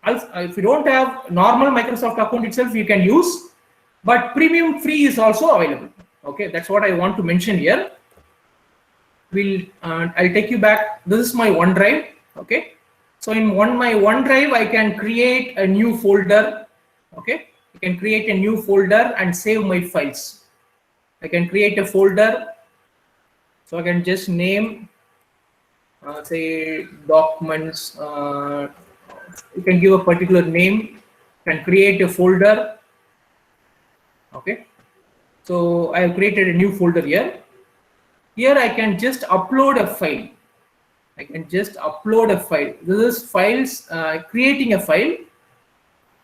If you don't have normal Microsoft account itself, you can use, but premium free is also available. Okay, that's what I want to mention here. I'll take you back. This is my OneDrive. Okay, so in my OneDrive, I can create a new folder. Okay, I can create a new folder and save my files. I can create a folder, so I can just name, say documents. You can give a particular name. Can create a folder. Okay, so I have created a new folder here. Here I can just upload a file. I can just upload a file. This is files, creating a file.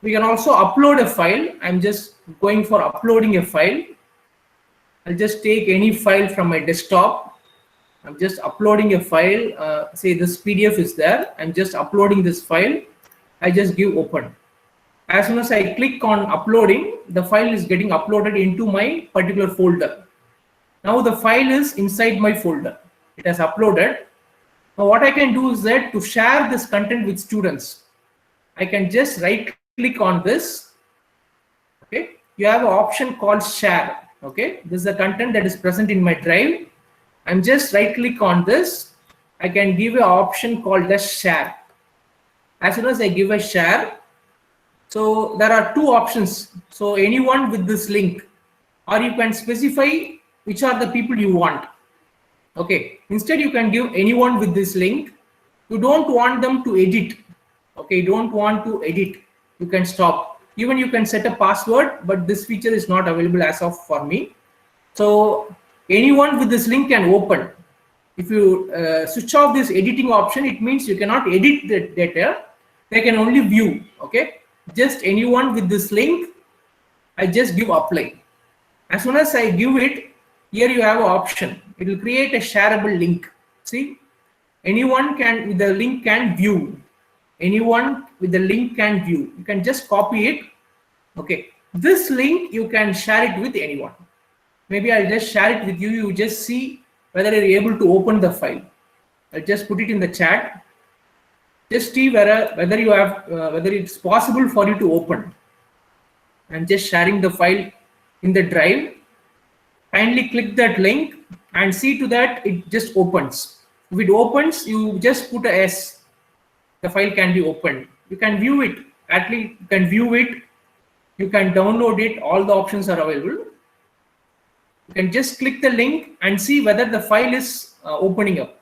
We can also upload a file. I'm just going for uploading a file. I'll just take any file from my desktop. I'm just uploading a file. Say this PDF is there. I'm just uploading this file. I just give open. As soon as I click on uploading, the file is getting uploaded into my particular folder. Now the file is inside my folder. It has uploaded. Now what I can do is that to share this content with students, I can just right click on this. Okay, you have an option called share. Okay, this is the content that is present in my drive. I'm just right click on this. I can give an option called the share. As soon as I give a share, so there are two options. So anyone with this link, or you can specify which are the people you want. Okay, instead you can give anyone with this link. You don't want them to edit. Okay, you don't want to edit. You can stop. Even you can set a password, but this feature is not available as of for me. So anyone with this link can open. If you switch off this editing option, it means you cannot edit the data. They can only view. Okay, just anyone with this link, I just give apply. As soon as I give it, here you have an option. It will create a shareable link. See, anyone can with the link can view. Anyone with the link can view. You can just copy it. Okay, this link you can share it with anyone. Maybe I'll just share it with you. You just see whether you're able to open the file. I'll just put it in the chat. Just see whether you have whether it's possible for you to open. I'm just sharing the file in the drive. Kindly click that link and see to that it just opens. If it opens, you just put a S. The file can be opened. You can view it. At least you can view it. You can download it. All the options are available. You can just click the link and see whether the file is opening up.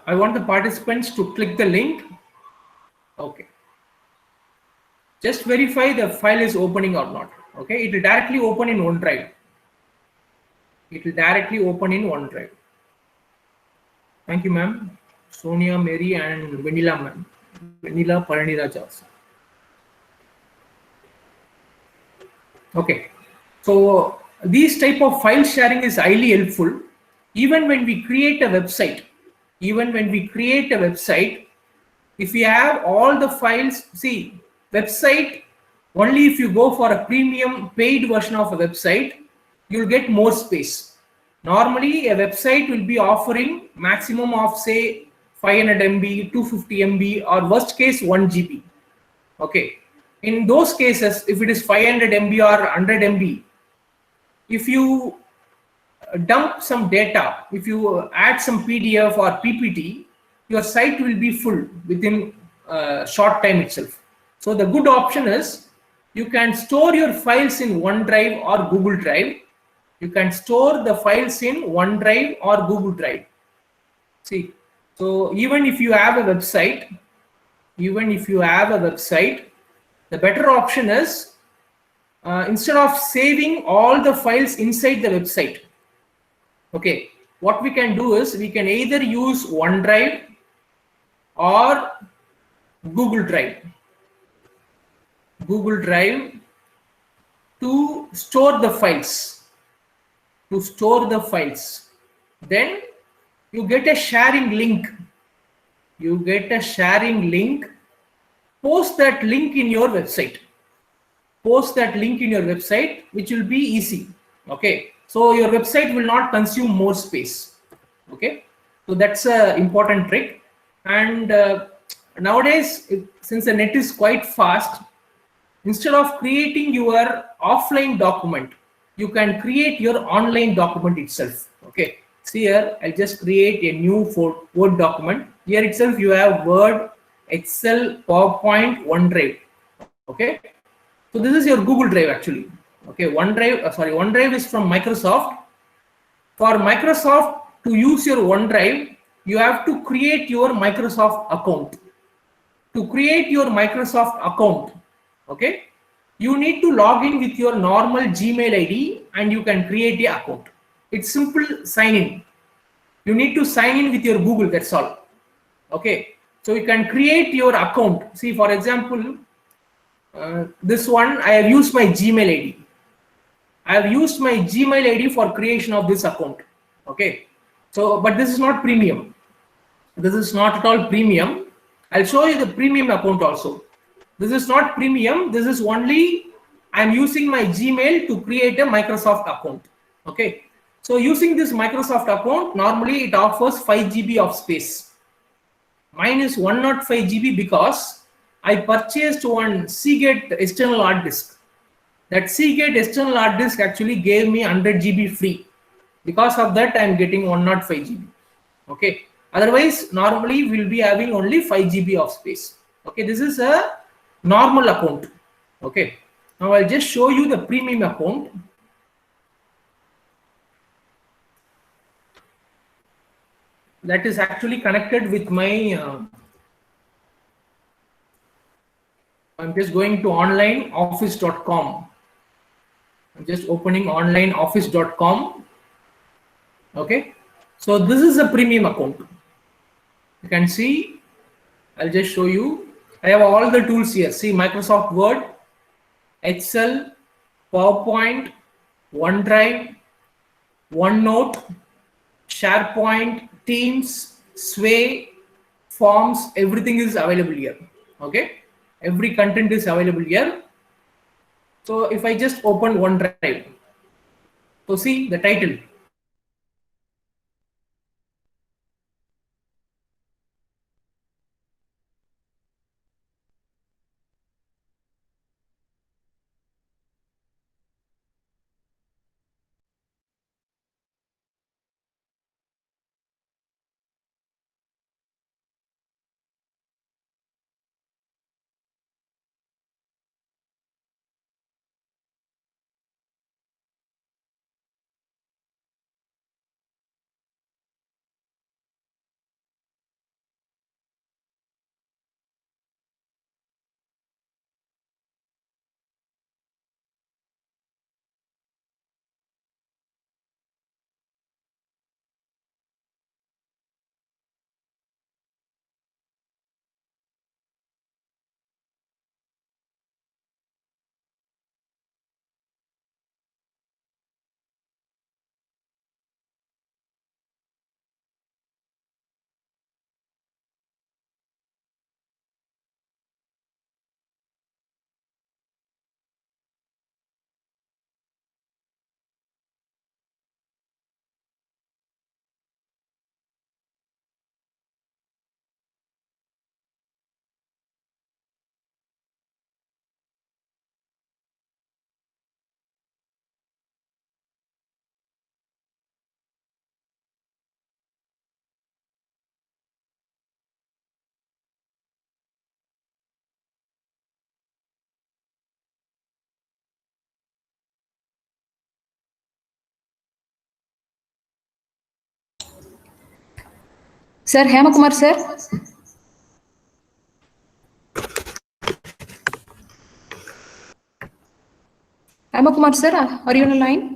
I want the participants to click the link. Okay. Just verify the file is opening or not. Okay, it will directly open in OneDrive. It will directly open in OneDrive. Thank you, ma'am. Sonia, Mary, and Vanilla, ma'am. Vanilla Paraniraja. Okay, so these type of file sharing is highly helpful. Even when we create a website, if we have all the files, see, website, only if you go for a premium paid version of a website, you'll get more space. Normally, a website will be offering maximum of say 500 MB, 250 MB, or worst case 1 GB. Okay. In those cases, if it is 500 MB or 100 MB, if you dump some data, if you add some PDF or PPT, your site will be full within a short time itself. So the good option is you can store your files in OneDrive or Google Drive. You can store the files in OneDrive or Google Drive. See, so even if you have a website, the better option is instead of saving all the files inside the website, okay, what we can do is we can either use OneDrive or Google Drive. To store the files. Then you get a sharing link. Post that link in your website. Which will be easy. Okay. So your website will not consume more space. Okay. So that's an important trick. And nowadays, since the net is quite fast, instead of creating your offline document, you can create your online document itself. Okay. See here, I just create a new Word document. Here itself, you have Word, Excel, PowerPoint, OneDrive. Okay. So this is your Google Drive actually. Okay. OneDrive is from Microsoft. For Microsoft to use your OneDrive, you have to create your Microsoft account. To create your Microsoft account, okay, you need to log in with your normal Gmail ID and you can create the account. It's simple sign in. You need to sign in with your Google, that's all. Okay, so you can create your account. See, for example, this one, I have used my Gmail ID. I have used my Gmail ID for creation of this account. Okay, so but this is not premium. This is not at all premium. I'll show you the premium account also. This is not premium. This is only I'm using my Gmail to create a Microsoft account. Okay. So using this Microsoft account, normally it offers 5 GB of space. Mine is 105 GB because I purchased one Seagate external hard disk. That Seagate external hard disk actually gave me 100 GB free. Because of that, I'm getting 105 GB. Okay. Otherwise, normally we'll be having only 5 GB of space. Okay, this is a normal account. Okay, now I'll just show you the premium account. That is actually connected with my. I'm just going to onlineoffice.com. I'm just opening onlineoffice.com. Okay, so this is a premium account. You can see, I'll just show you. I have all the tools here. See, Microsoft Word, Excel, PowerPoint, OneDrive, OneNote, SharePoint, Teams, Sway, Forms, everything is available here. Okay, every content is available here. So if I just open OneDrive, so see the title. Sir, Hemakumar, sir. Hemakumar, sir, are you on the line?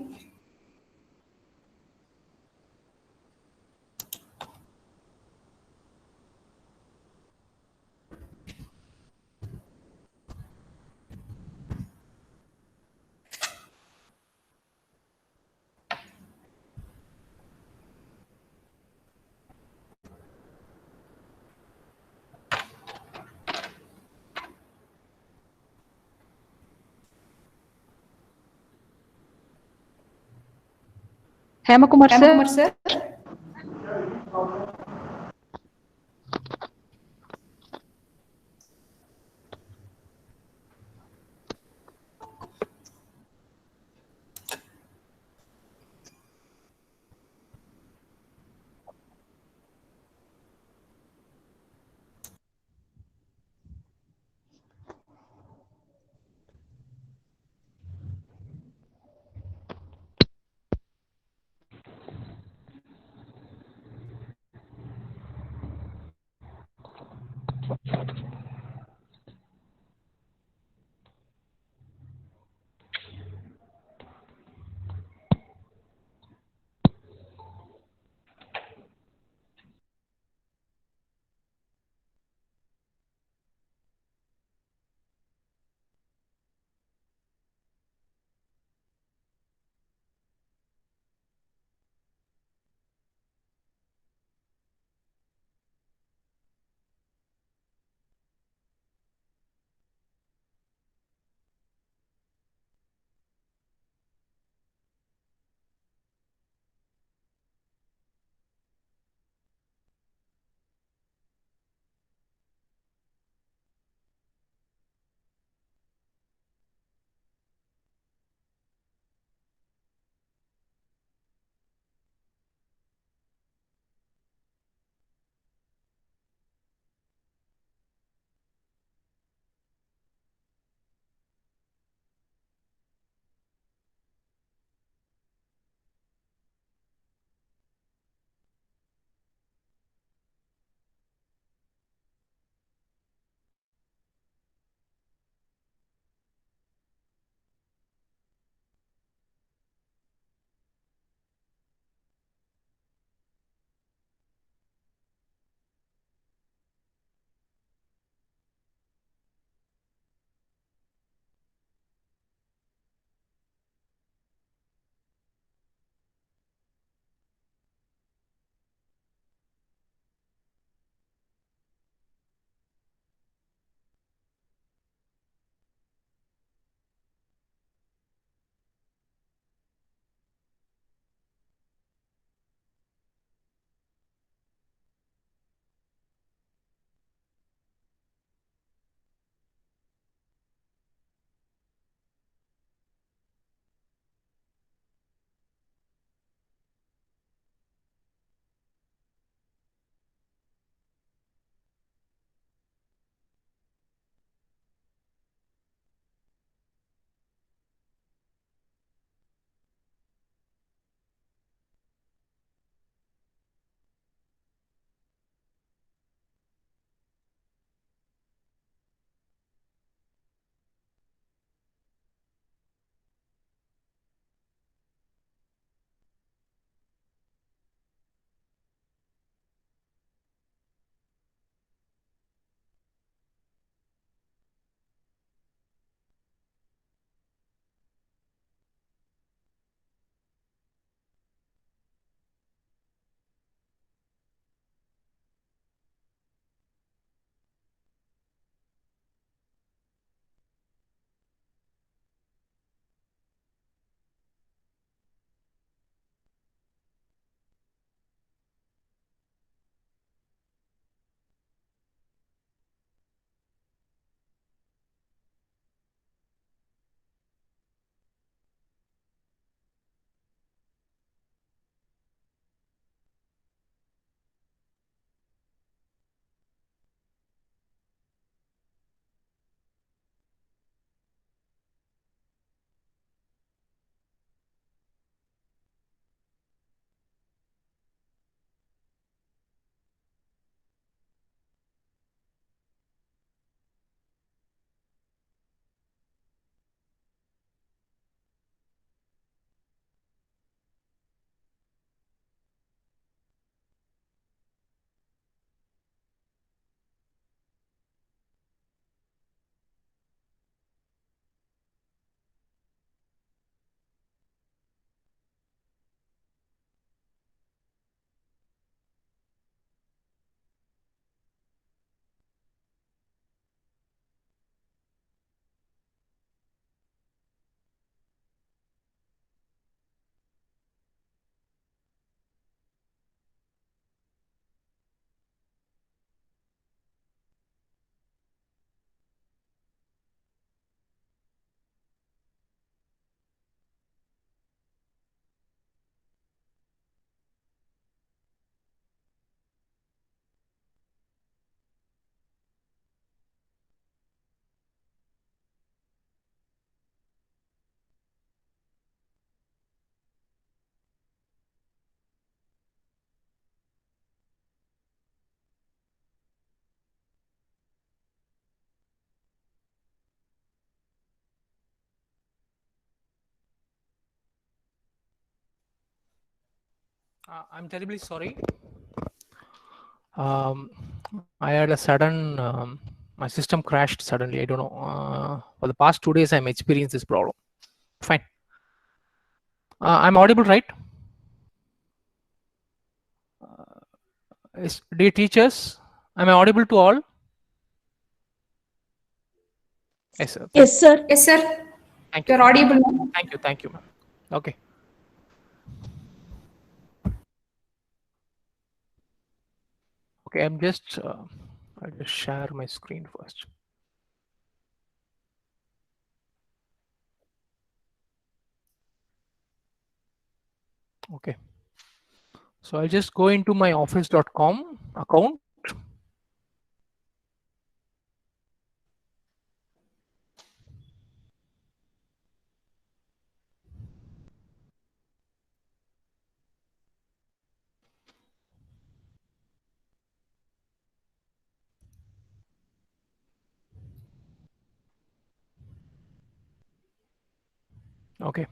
Hemakumar, sir. I'm terribly sorry. I had a sudden, my system crashed suddenly. I don't know. For the past 2 days, I'm experiencing this problem. Fine. I'm audible, right? Dear teachers, am I audible to all? Yes, sir. Yes, sir. Yes, sir. Thank you. You're audible now. Thank you, ma'am. Okay. Okay, I'll just share my screen first. Okay. So I'll just go into my office.com account. Okay.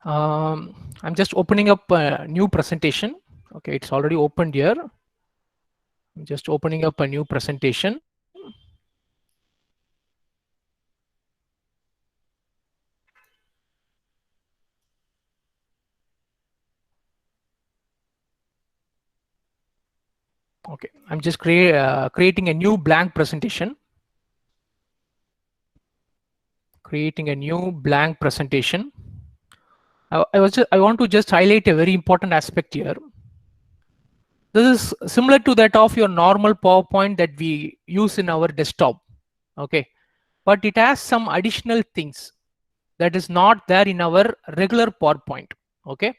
I'm just opening up a new presentation. Okay, it's already opened here. I'm just opening up a new presentation. Okay, I'm just creating a new blank presentation. Creating a new blank presentation. I want to just highlight a very important aspect here. This is similar to that of your normal PowerPoint that we use in our desktop. Okay, but it has some additional things that is not there in our regular PowerPoint. Okay,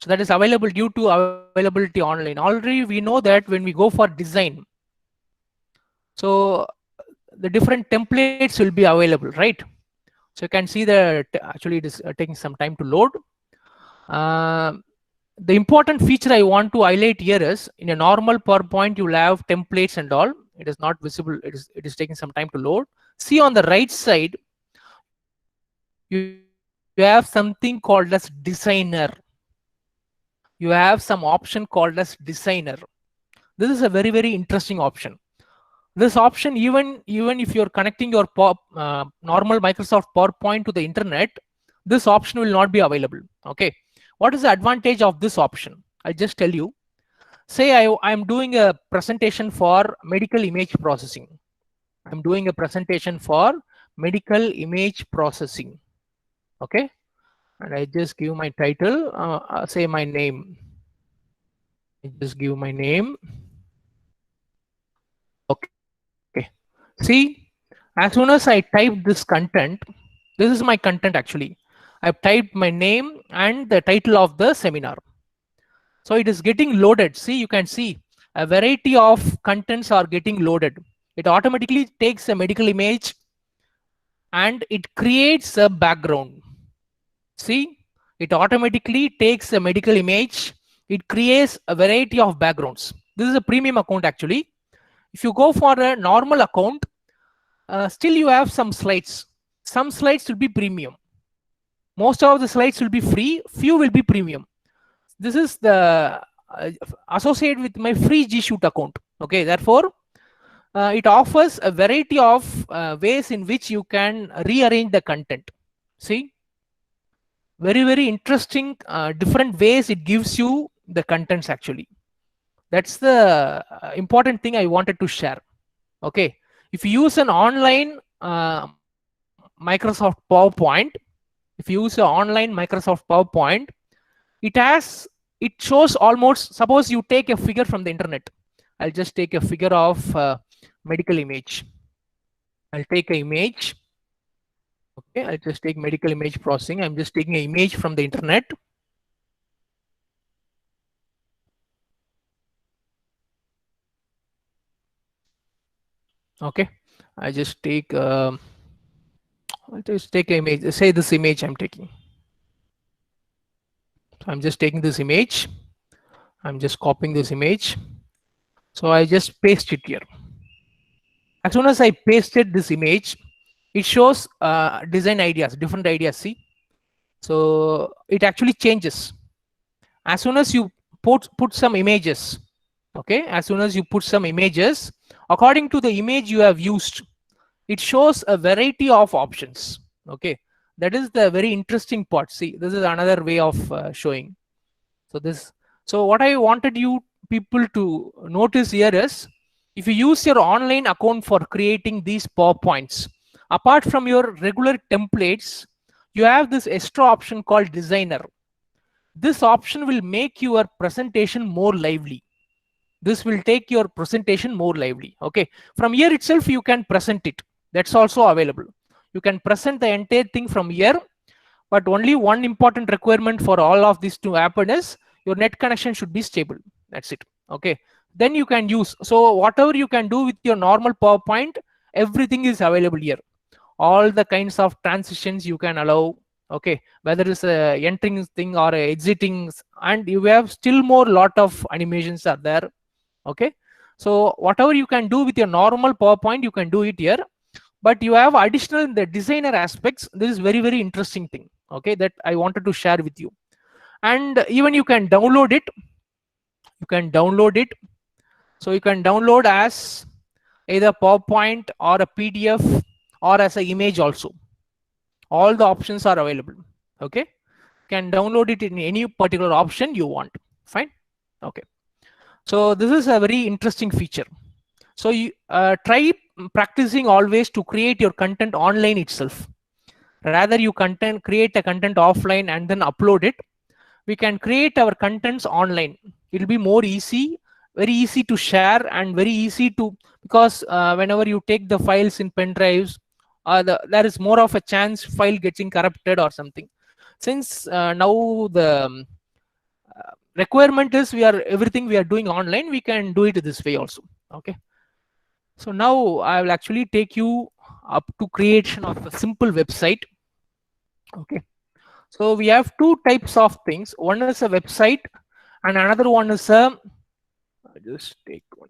so that is available due to availability online. Already we know that when we go for design, so the different templates will be available, right? So you can see that actually it is taking some time to load. The important feature I want to highlight here is in a normal PowerPoint, you'll have templates and all. It is not visible. It is taking some time to load. See on the right side, you have something called as designer. You have some option called as designer. This is a very, very interesting option. This option, even if you're connecting your normal Microsoft PowerPoint to the internet, this option will not be available. Okay. What is the advantage of this option? I'll just tell you. Say I'm doing a presentation for medical image processing. I'm doing a presentation for medical image processing. Okay. And I just give my title, say my name. I just give my name. Okay. See, as soon as I type this content, this is my content actually. I've typed my name and the title of the seminar. So it is getting loaded. See, you can see a variety of contents are getting loaded. It automatically takes a medical image and it creates a background. See, it automatically takes a medical image. It creates a variety of backgrounds. This is a premium account actually. If you go for a normal account, still you have some slides. Some slides will be premium. Most of the slides will be free. Few will be premium. This is the associated with my free G Shoot account. Okay, therefore, it offers a variety of ways in which you can rearrange the content. See, very, very interesting, different ways it gives you the contents actually. That's the important thing I wanted to share. Okay, if you use an online Microsoft PowerPoint, it shows almost, suppose you take a figure from the internet. I'll just take a figure of medical image. I'll take an image. Okay, I'll just take medical image processing. I'm just taking an image from the internet. Okay, I just take an image. Say this image I'm taking. So I'm just taking this image. I'm just copying this image. So I just paste it here. As soon as I pasted this image, it shows design ideas, different ideas. See, so it actually changes. As soon as you put some images. Okay, as soon as you put some images, according to the image you have used, it shows a variety of options. Okay, that is the very interesting part. See, this is another way of showing. So what I wanted you people to notice here is, if you use your online account for creating these PowerPoints, apart from your regular templates, you have this extra option called designer. This option will make your presentation more lively. This will take your presentation more lively. Okay, from here itself you can present it. That's also available. You can present the entire thing from here, but only one important requirement for all of this to happen is your net connection should be stable. That's it. Okay, then you can use, so whatever you can do with your normal PowerPoint, everything is available here. All the kinds of transitions you can allow. Okay, whether it's a entering thing or a exiting, and you have still more lot of animations are there. Okay, so whatever you can do with your normal PowerPoint, you can do it here, but you have additional in the designer aspects. This is very, very interesting thing. Okay, that I wanted to share with you. And even you can download it. So you can download as either PowerPoint or a PDF or as an image also. All the options are available. Okay, you can download it in any particular option you want. Fine. Okay, so this is a very interesting feature. So you try practicing always to create your content online itself. Rather you create a content offline and then upload it. We can create our contents online. It will be more easy, very easy to share, and very easy to, because whenever you take the files in pen drives, there is more of a chance file getting corrupted or something. Since now the requirement is everything we are doing online, we can do it this way also. Okay, so now I will actually take you up to creation of a simple website. Okay, so we have two types of things. One is a website and another one is a, just take one.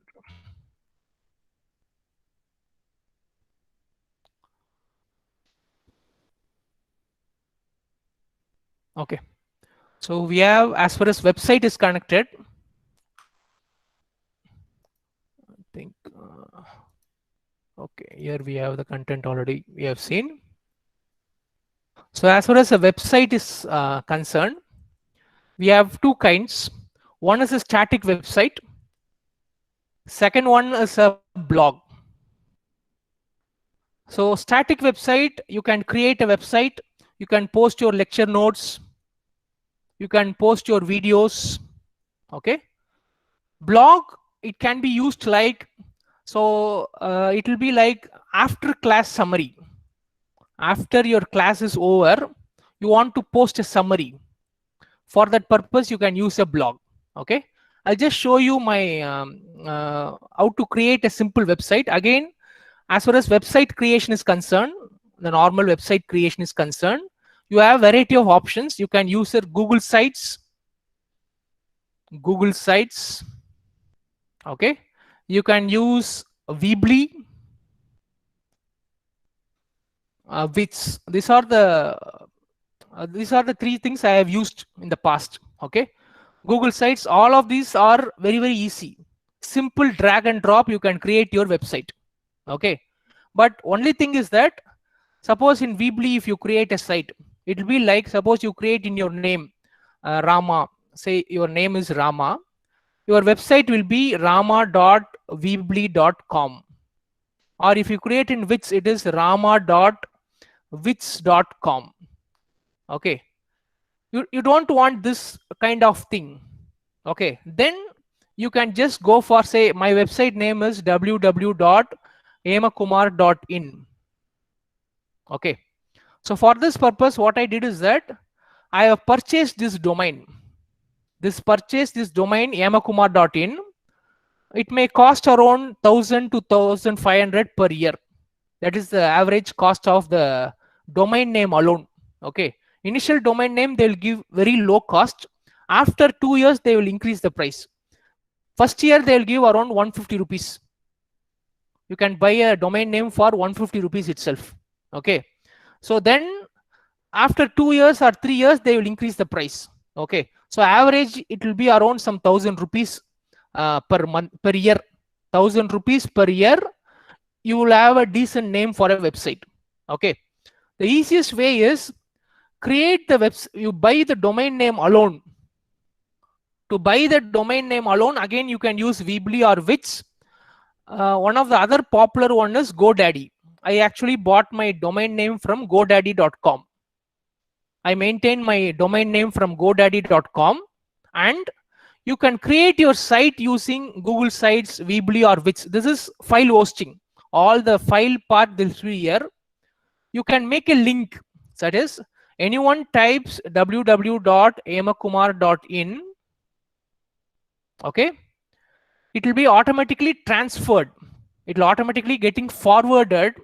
Okay, so we have, as far as website is connected, I think okay, here we have the content already we have seen. So as far as a website is concerned, we have two kinds. One is a static website. Second one is a blog. So static website, you can create a website, you can post your lecture notes, you can post your videos. Okay, blog, it can be used like, so it will be like after class summary. After your class is over, you want to post a summary. For that purpose, you can use a blog. Okay, I'll just show you my how to create a simple website. Again, as far as website creation is concerned, the normal website creation is concerned, you have a variety of options. You can use Google Sites. Okay, you can use Weebly. Which these are the three things I have used in the past. Okay, Google Sites, all of these are very, very easy. Simple drag and drop, you can create your website. Okay, but only thing is that, suppose in Weebly, if you create a site, it will be like, suppose you create in your name Rama, say your name is Rama, your website will be rama.weebly.com, or if you create in Wix, it is rama.wix.com. Okay, you don't want this kind of thing. Okay, then you can just go for, say, my website name is www.hemakumar.in. okay, so for this purpose, what I did is that I have purchased this domain. This domain hemakumar.in. It may cost around 1,000 to 1,500 per year. That is the average cost of the domain name alone. Okay, initial domain name they will give very low cost. After 2 years, they will increase the price. First year they will give around 150 rupees. You can buy a domain name for 150 rupees itself. Okay, so then after 2 years or 3 years, they will increase the price. Okay, So average, it will be around some 1,000 rupees per month, per year. 1,000 rupees per year, you will have a decent name for a website. Okay. The easiest way is create the website. You buy the domain name alone. To buy the domain name alone, again, you can use Weebly or Wix. One of the other popular one is GoDaddy. I actually bought my domain name from GoDaddy.com. I maintain my domain name from GoDaddy.com, and you can create your site using Google Sites, Weebly or Wix. This is file hosting. All the file part will be here. You can make a link. That is, anyone types www.hemakumar.in, okay, it will be automatically transferred. It will automatically getting forwarded.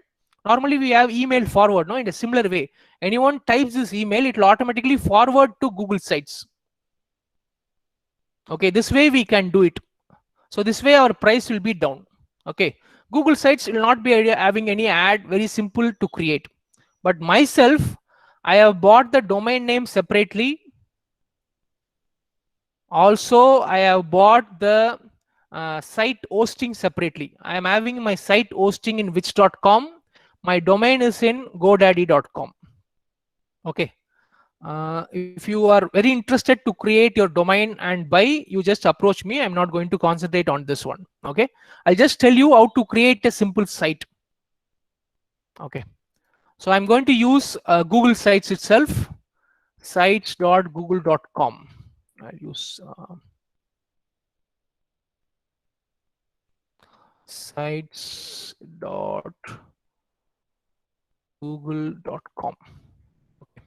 Normally we have email forward, no? In a similar way, anyone types this email, it will automatically forward to Google Sites. Okay, this way we can do it. So this way our price will be down. Okay, Google Sites will not be having any ad, very simple to create. But myself, I have bought the domain name separately. Also, I have bought the site hosting separately. I am having my site hosting in wix.com. My domain is in godaddy.com. Okay. If you are very interested to create your domain and buy, you just approach me. I'm not going to concentrate on this one. Okay. I'll just tell you how to create a simple site. Okay. So I'm going to use Google Sites itself, sites.google.com. I'll use sites.google.com. Okay.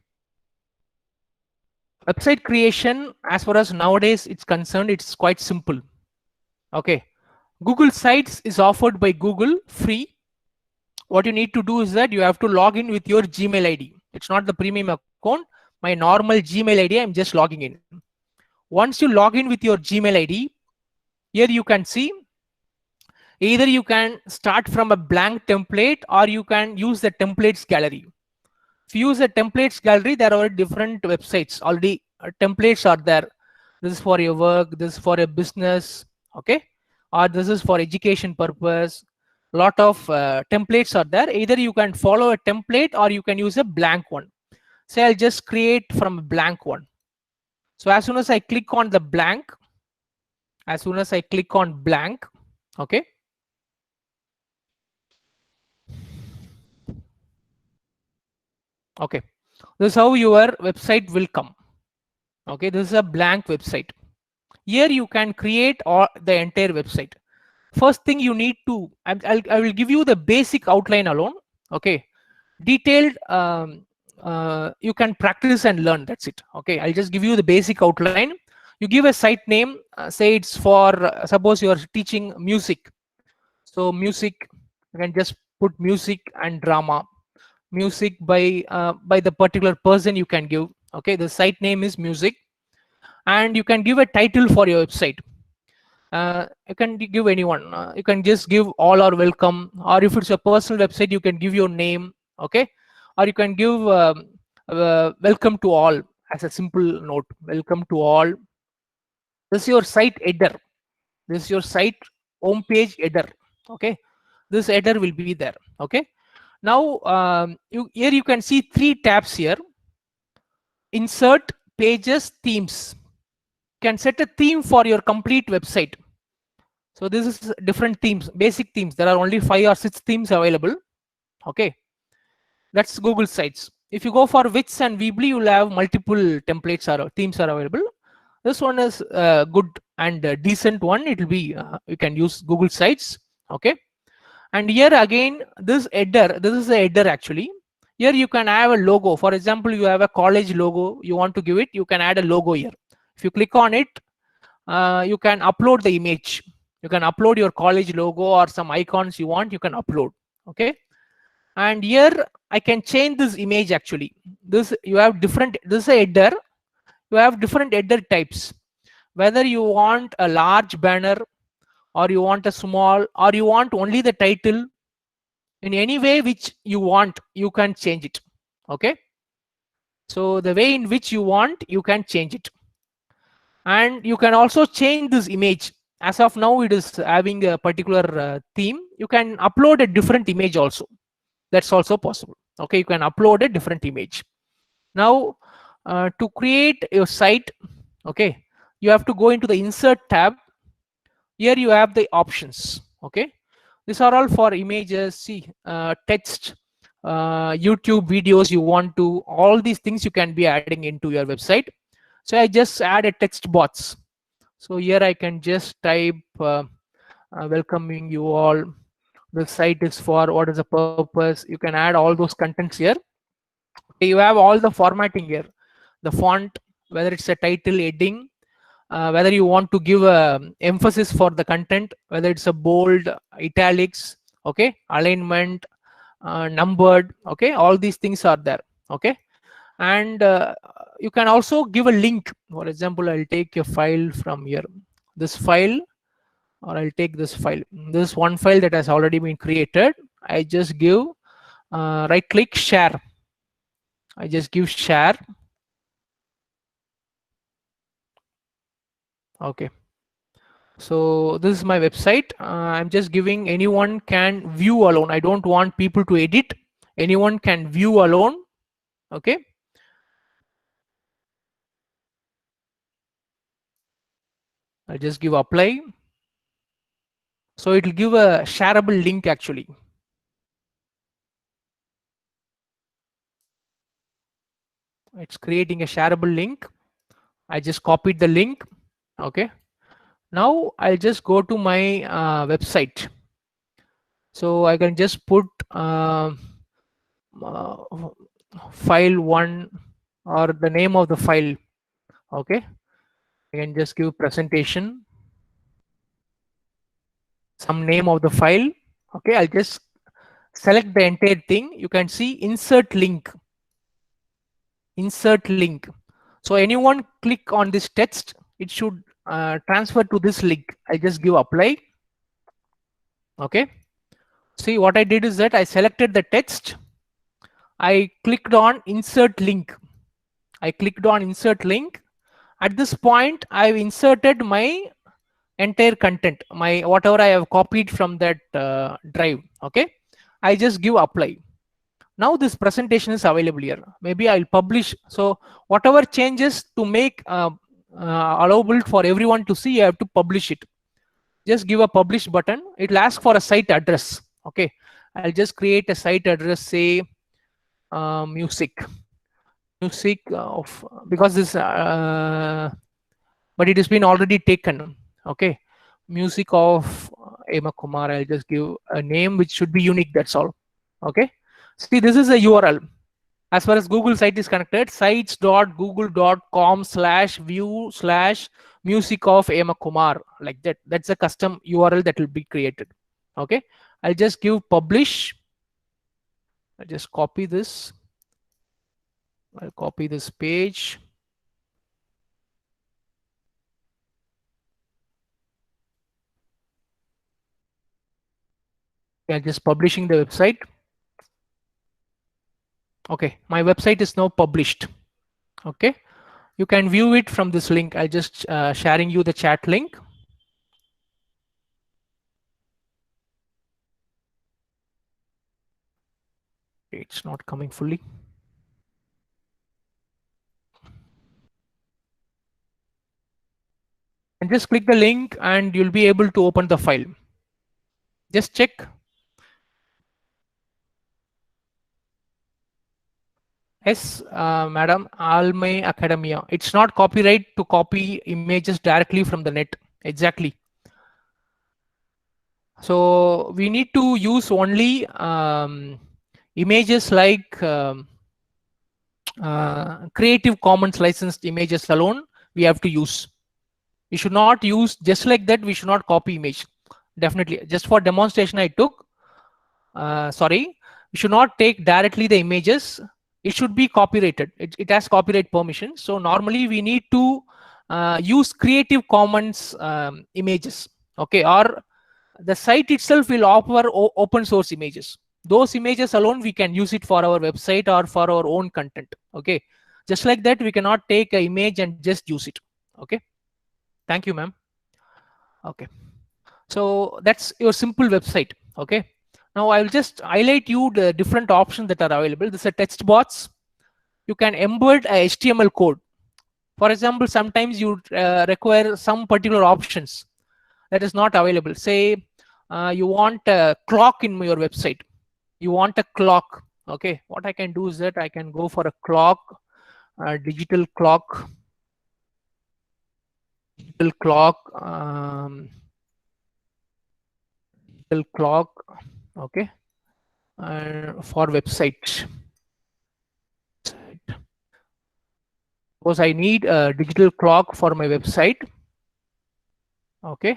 Website creation, as far as nowadays it's concerned, it's quite simple. Okay. Google Sites is offered by Google free. What you need to do is that you have to log in with your Gmail ID. It's not the premium account. My normal Gmail ID, I'm just logging in. Once you log in with your Gmail ID, here you can see either you can start from a blank template or you can use the templates gallery. If you use the templates gallery, there are different websites already. Templates are there. This is for your work, this is for a business, okay, or this is for education purpose. Lot of templates are there. Either you can follow a template or you can use a blank one. Say I'll just create from a blank one. So as soon as I click on the blank, okay, okay, this is how your website will come. Okay, this is a blank website. Here you can create all the entire website. First thing you need to, I will give you the basic outline alone. Okay, detailed you can practice and learn. That's it. Okay, I'll just give you the basic outline. You give a site name, say it's for suppose you are teaching music. So music, you can just put music and drama. Music by the particular person you can give. Okay, the site name is music, and you can give a title for your website. You can give anyone. You can just give all or welcome, or if it's a personal website, you can give your name. Okay, or you can give welcome to all as a simple note. Welcome to all. This is your site header. This is your site homepage header. Okay, this header will be there. Okay, now here you can see 3 tabs here. Insert, pages, themes. You can set a theme for your complete website. So this is different themes, basic themes. There are only 5 or 6 themes available. Okay, that's Google Sites. If you go for Wix and Weebly, you'll have multiple templates or themes are available. This one is good and decent one. It will be you can use Google Sites. Okay, and here again this header. This is a header actually. Here you can have a logo. For example, you have a college logo. You want to give it. You can add a logo here. If you click on it, you can upload the image. You can upload your college logo or some icons you want. You can upload. Okay, and here I can change this image actually. This you have different. This is a header. You have different header types. Whether you want a large banner, or you want a small, or you want only the title. In any way which you want, you can change it. Okay, so the way in which you want, you can change it. And you can also change this image. As of now it is having a particular theme. You can upload a different image also. That's also possible. Okay, you can upload a different image. Now to create your site, okay, you have to go into the insert tab. Here you have the options. Okay, these are all for images. See, text, YouTube videos you want to, all these things you can be adding into your website. So I just add a text box. So here I can just type welcoming you all. The site is for what is the purpose. You can add all those contents here. You have all the formatting here, the font, whether it's a title, heading, whether you want to give a emphasis for the content, whether it's a bold, italics, okay, alignment, numbered, okay, all these things are there. Okay, and you can also give a link. For example, I'll take a file from here, this file, or I'll take this file. This one file that has already been created. I just give right click, share. I just give share. Okay, so this is my website. I'm just giving anyone can view alone. I don't want people to edit. Anyone can view alone. Okay, I'll just give apply. So it will give a shareable link actually. It's creating a shareable link. I just copied the link. Okay, now I'll just go to my website. So I can just put file 1 or the name of the file. Okay, I can just give presentation, some name of the file. Okay, I'll just select the entire thing. You can see insert link. Insert link. So anyone click on this text, it should transfer to this link. I just give apply. Okay, see what I did is that I selected the text. I clicked on insert link. I clicked on insert link. At this point, I've inserted my entire content, my whatever I have copied from that drive. Okay, I just give apply. Now this presentation is available here. Maybe I'll publish. So whatever changes to make allowable for everyone to see, you have to publish it. Just give a publish button. It will ask for a site address. Okay, I'll just create a site address, say music of, because this but it has been already taken. Okay, music of Emma Kumar. I'll just give a name which should be unique. That's all. Okay, see, this is a URL. As far as Google site is connected, sites.google.com/view/music of Emma Kumar, like that. That's a custom URL that will be created. Okay, I'll just give publish. I just copy this. I'll copy this page. I'm just publishing the website. Okay, my website is now published. Okay, you can view it from this link. I just sharing you the chat link. It's not coming fully. And just click the link and you'll be able to open the file. Just check. Yes, Madam, Almay Academia. It's not copyright to copy images directly from the net. Exactly. So we need to use only images like Creative Commons licensed images alone. We have to use. We should not use just like that. We should not copy image. Definitely. Just for demonstration, I took. Sorry, we should not take directly the images. It should be copyrighted. It has copyright permission. So normally we need to use Creative Commons images. Okay, or the site itself will offer open source images. Those images alone we can use it for our website or for our own content. Okay, just like that we cannot take an image and just use it. Okay, Thank you, ma'am. Okay. So that's your simple website. Okay. Now I will just highlight you the different options that are available. This is a text box. You can embed a HTML code. For example, sometimes you require some particular options that is not available. Say you want a clock in your website. You want a clock. Okay. What I can do is that I can go for a clock, digital clock, digital clock. Clock, okay, for website. Suppose I need a digital clock for my website. Okay,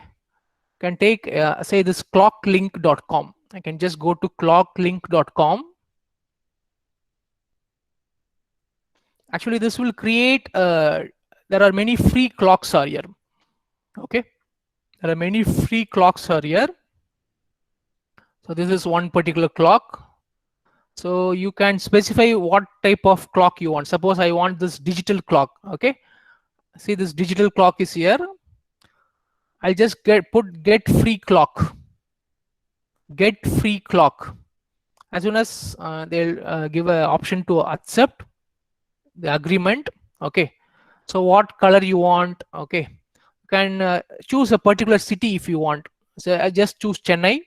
can take say this clocklink.com. I can just go to clocklink.com. Actually, this will create there are many free clocks are here. Okay, there are many free clocks are here. So this is one particular clock. So you can specify what type of clock you want. Suppose I want this digital clock. Okay, see this digital clock is here. I'll just put get free clock. Get free clock. As soon as they'll give an option to accept the agreement. Okay, so what color you want? Okay, you can choose a particular city if you want. So I just choose Chennai.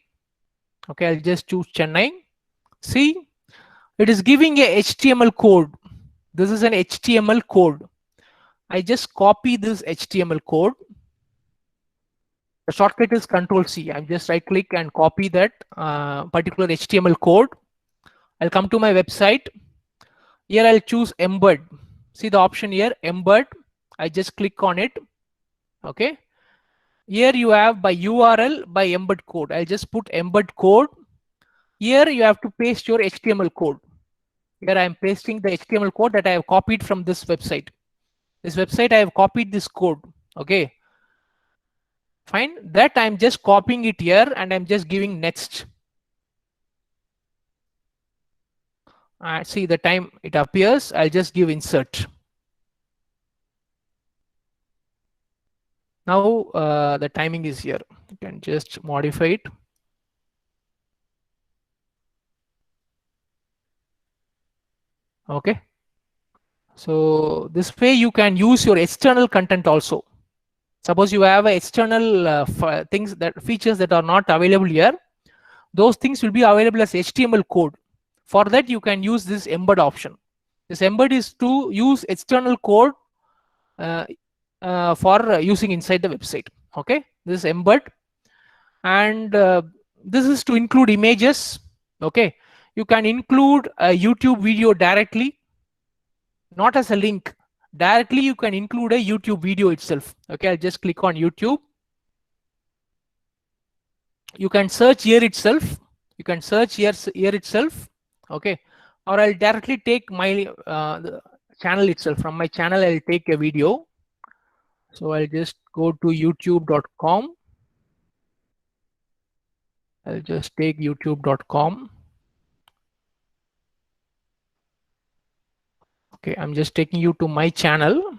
Okay, I'll just choose Chennai. See, it is giving a HTML code. This is an HTML code. I just copy this HTML code. The shortcut is Control C. I'm just right click and copy that particular HTML code. I'll come to my website. Here I'll choose embed. See the option here, embed. I just click on it. Okay. Here you have by URL, by embed code. I'll just put embed code. Here you have to paste your HTML code. Here I am pasting the HTML code that I have copied from this website. This website I have copied this code. Okay. Fine. That I'm just copying it here and I'm just giving next. See the time it appears. I'll just give insert. Now the timing is here. You can just modify it. Okay. So this way you can use your external content also. Suppose you have external things that features that are not available here. Those things will be available as HTML code. For that you can use this embed option. This embed is to use external code for using inside the website. Okay, this is embed, and this is to include images. Okay, you can include a YouTube video directly, not as a link. Directly you can include a YouTube video itself. Okay, I'll just click on YouTube. You can search here itself. You can search here itself. Okay, or I'll directly take my channel itself. From my channel I'll take a video. So I'll just go to youtube.com. I'll just take youtube.com. Okay, I'm just taking you to my channel.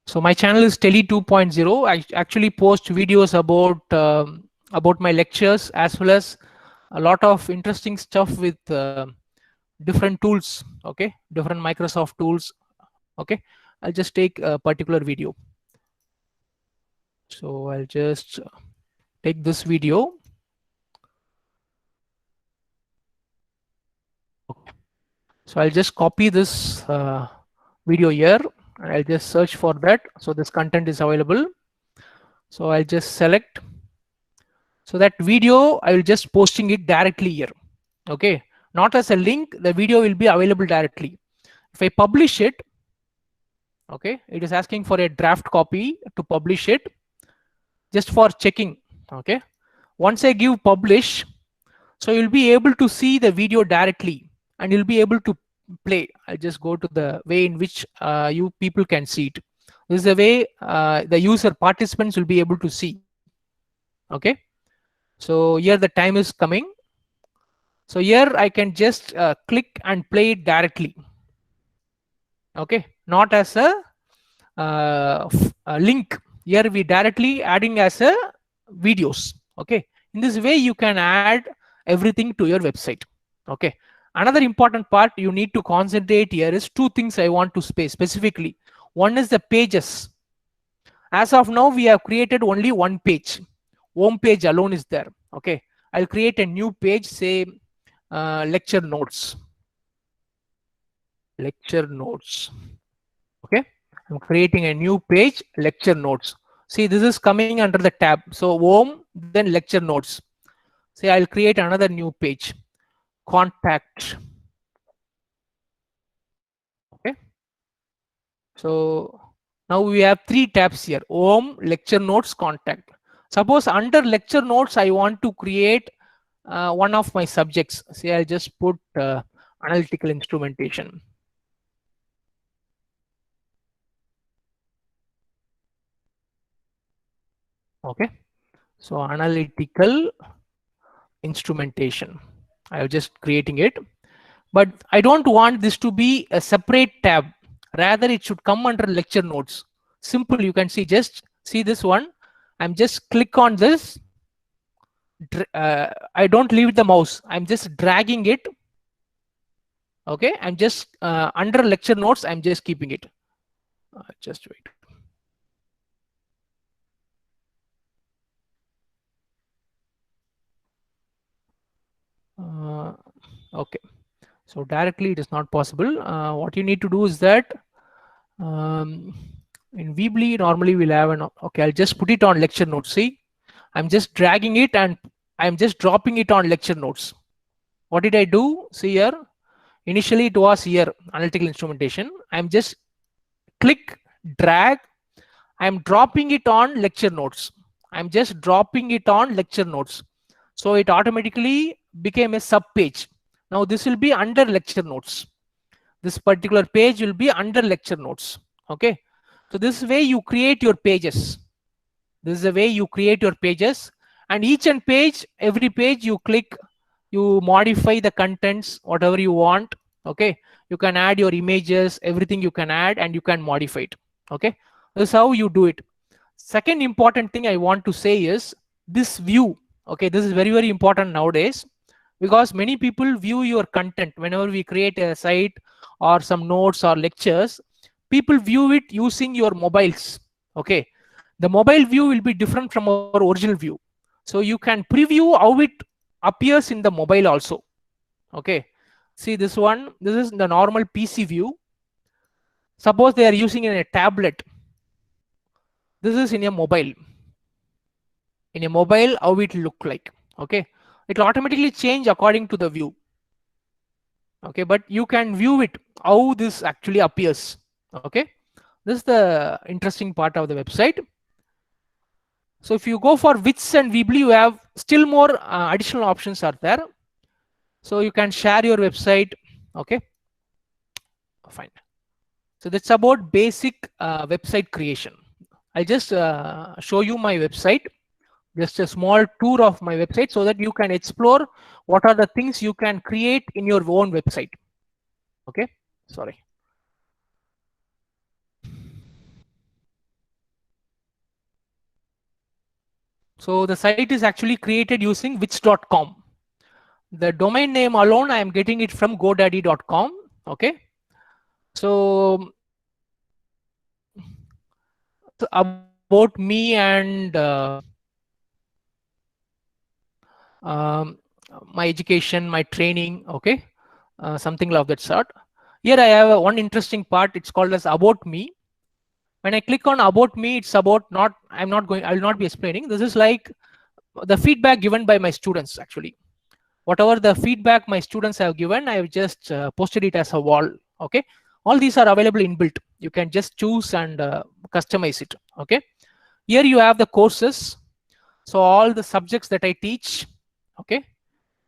So my channel is Tele 2.0. I actually post videos about my lectures as well as a lot of interesting stuff with different tools. Okay, different Microsoft tools. Okay, I'll just take a particular video. So I'll just take this video. Okay. So I'll just copy this video here. I'll just search for that. So this content is available. So I'll just select. So that video, I will just posting it directly here. Okay, not as a link. The video will be available directly. If I publish it, okay, it is asking for a draft copy to publish it, just for checking. Okay, once I give publish, so you'll be able to see the video directly and you'll be able to play. I'll just go to the way in which you people can see it. This is the way the user participants will be able to see. Okay, so here the time is coming. So here I can just click and play it directly. Okay, not as a link. Here we directly adding as a videos. Okay, in this way you can add everything to your website. Okay, another important part you need to concentrate here is two things I want to specifically. One is the pages. As of now we have created only one page. Home page alone is there. Okay, I'll create a new page, say lecture notes. Okay, I'm creating a new page, lecture notes. See, this is coming under the tab. So home, then lecture notes. Say I'll create another new page, contact. Okay, so now we have three tabs here: home, lecture notes, contact. Suppose under lecture notes I want to create one of my subjects. Say I'll just put analytical instrumentation. Okay, so analytical instrumentation, I was just creating it, but I don't want this to be a separate tab. Rather it should come under lecture notes. Simple, you can see, just see this one. I'm just click on this. I don't leave the mouse, I'm just dragging it. Okay, I'm just under lecture notes, I'm just keeping it. Just wait. Okay, so directly it is not possible. What you need to do is that in Weebly normally we'll have an, okay, I'll just put it on lecture notes. See, I'm just dragging it and I'm just dropping it on lecture notes. What did I do? See here, initially it was here, analytical instrumentation. I'm just click, drag, I'm dropping it on lecture notes. I'm just dropping it on lecture notes. So it automatically became a sub page. Now this will be under lecture notes. This particular page will be under lecture notes. Okay, so this way you create your pages. This is the way you create your pages, and each and page, every page you click, you modify the contents, whatever you want. Okay, you can add your images, everything you can add, and you can modify it. Okay, this is how you do it. Second important thing I want to say is this view. Okay, this is very, very important nowadays, because many people view your content whenever we create a site or some notes or lectures. People view it using your mobiles. Okay, the mobile view will be different from our original view, so you can preview how it appears in the mobile also. Okay, see this one, this is the normal PC view. Suppose they are using in a tablet, this is in a mobile. In a mobile, how it look like. Okay, it will automatically change according to the view. Okay, but you can view it how this actually appears. Okay, this is the interesting part of the website. So if you go for Wix and Weebly, you have still more additional options are there. So you can share your website. Okay, fine. So that's about basic website creation. I'll just show you my website, just a small tour of my website, so that you can explore what are the things you can create in your own website. Okay, sorry. So the site is actually created using wix.com. The domain name alone, I am getting it from godaddy.com. Okay, so about me and my education, my training. Okay, something of that sort. Here I have one interesting part. It's called as about me. When I click on about me, it's about not, I will not be explaining. This is like the feedback given by my students. Actually, whatever the feedback my students have given, I have just posted it as a wall. Okay, all these are available inbuilt. You can just choose and customize it. Okay, here you have the courses. So all the subjects that I teach. Okay,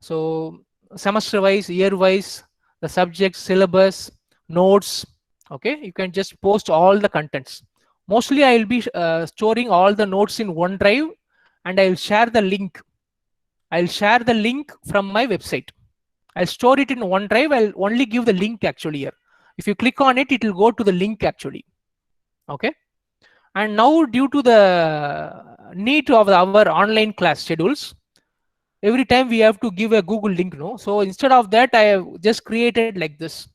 so semester wise, year wise, the subject, syllabus, notes. Okay, you can just post all the contents. Mostly I will be storing all the notes in OneDrive, and I will share the link. I'll share the link from my website. I'll store it in OneDrive. I'll only give the link actually here. If you click on it, it will go to the link actually. Okay. And now due to the need of our online class schedules, every time we have to give a Google link, no? So instead of that, I have just created like this.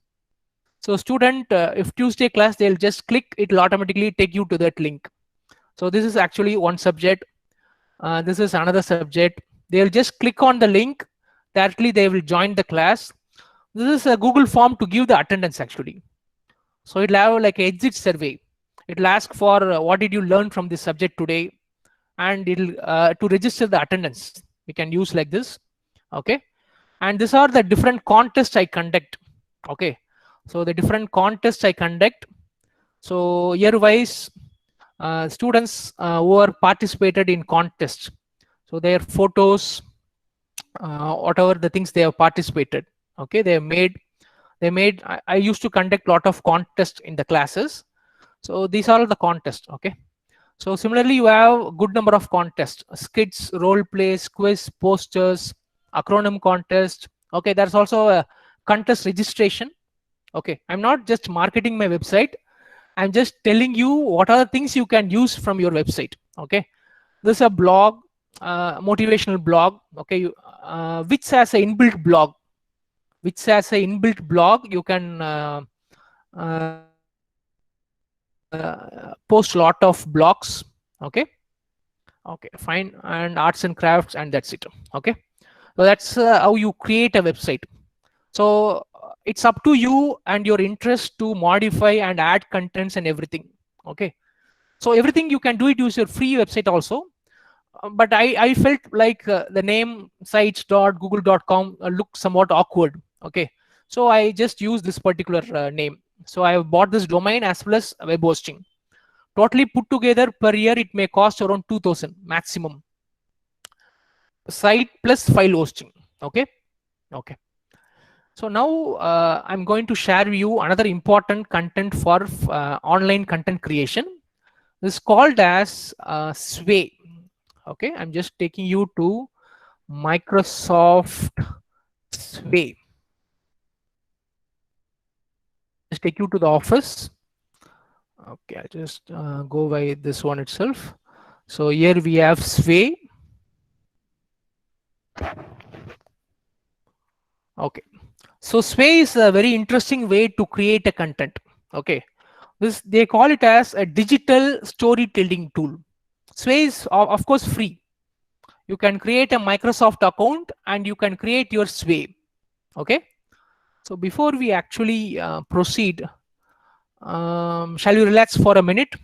So student, if Tuesday class, they'll just click, it will automatically take you to that link. So this is actually one subject. This is another subject. They'll just click on the link, directly they will join the class. This is a Google form to give the attendance actually. So it'll have like an exit survey. It'll ask for what did you learn from this subject today, and it'll to register the attendance. We can use like this. Okay. And these are the different contests I conduct. Okay. So the different contests I conduct. So year wise, students who are participated in contests, so their photos, whatever the things they have participated, okay, they made. I used to conduct a lot of contests in the classes. So these are all the contests. Okay. So similarly, you have a good number of contests: skits, role plays, quiz, posters, acronym contest. Okay, there's also a contest registration. Okay, I'm not just marketing my website, I'm just telling you what are the things you can use from your website. Okay, this is a blog, motivational blog. Okay, which has an inbuilt blog. You can post a lot of blogs. Okay, fine, and arts and crafts, and that's it. Okay, so that's how you create a website. So it's up to you and your interest to modify and add contents and everything. Okay, so everything you can do it, use your free website also. But I felt like the name sites.google.com looked somewhat awkward. Okay, so I just use this particular name. So I have bought this domain as well as web hosting. Totally put together per year, it may cost around 2000 maximum. Site plus file hosting. Okay. So now I'm going to share you another important content for online content creation. This is called as Sway. Okay, I'm just taking you to Microsoft Sway. Just take you to the office. Okay, I'll just go by this one itself. So here we have Sway. Okay, so Sway is a very interesting way to create a content. Okay, this they call it as a digital storytelling tool. Sway is of course free. You can create a Microsoft account and you can create your Sway. Okay, so before we actually proceed, shall we relax for a minute?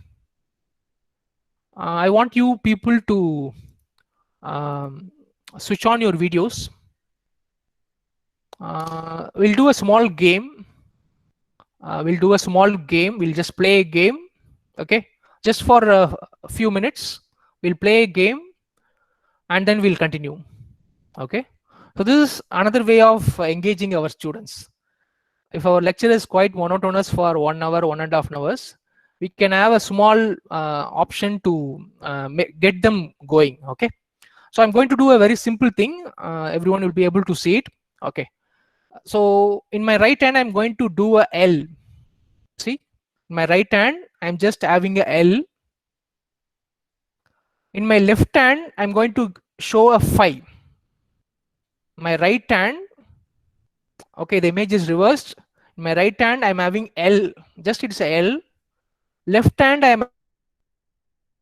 I want you people to switch on your videos. We'll do a small game. We'll just play a game. Okay, just for a few minutes, we'll play a game and then we'll continue. Okay, so this is another way of engaging our students. If our lecture is quite monotonous for 1 hour, 1.5 hours, we can have a small option to get them going. Okay, so I'm going to do a very simple thing. Everyone will be able to see it. Okay, so in my right hand, I'm going to do a L. See, in my right hand, I'm just having a L. In my left hand, I'm going to show a 5. My right hand, okay, the image is reversed. In my right hand, I'm having L. Just it's a L. Left hand, I'm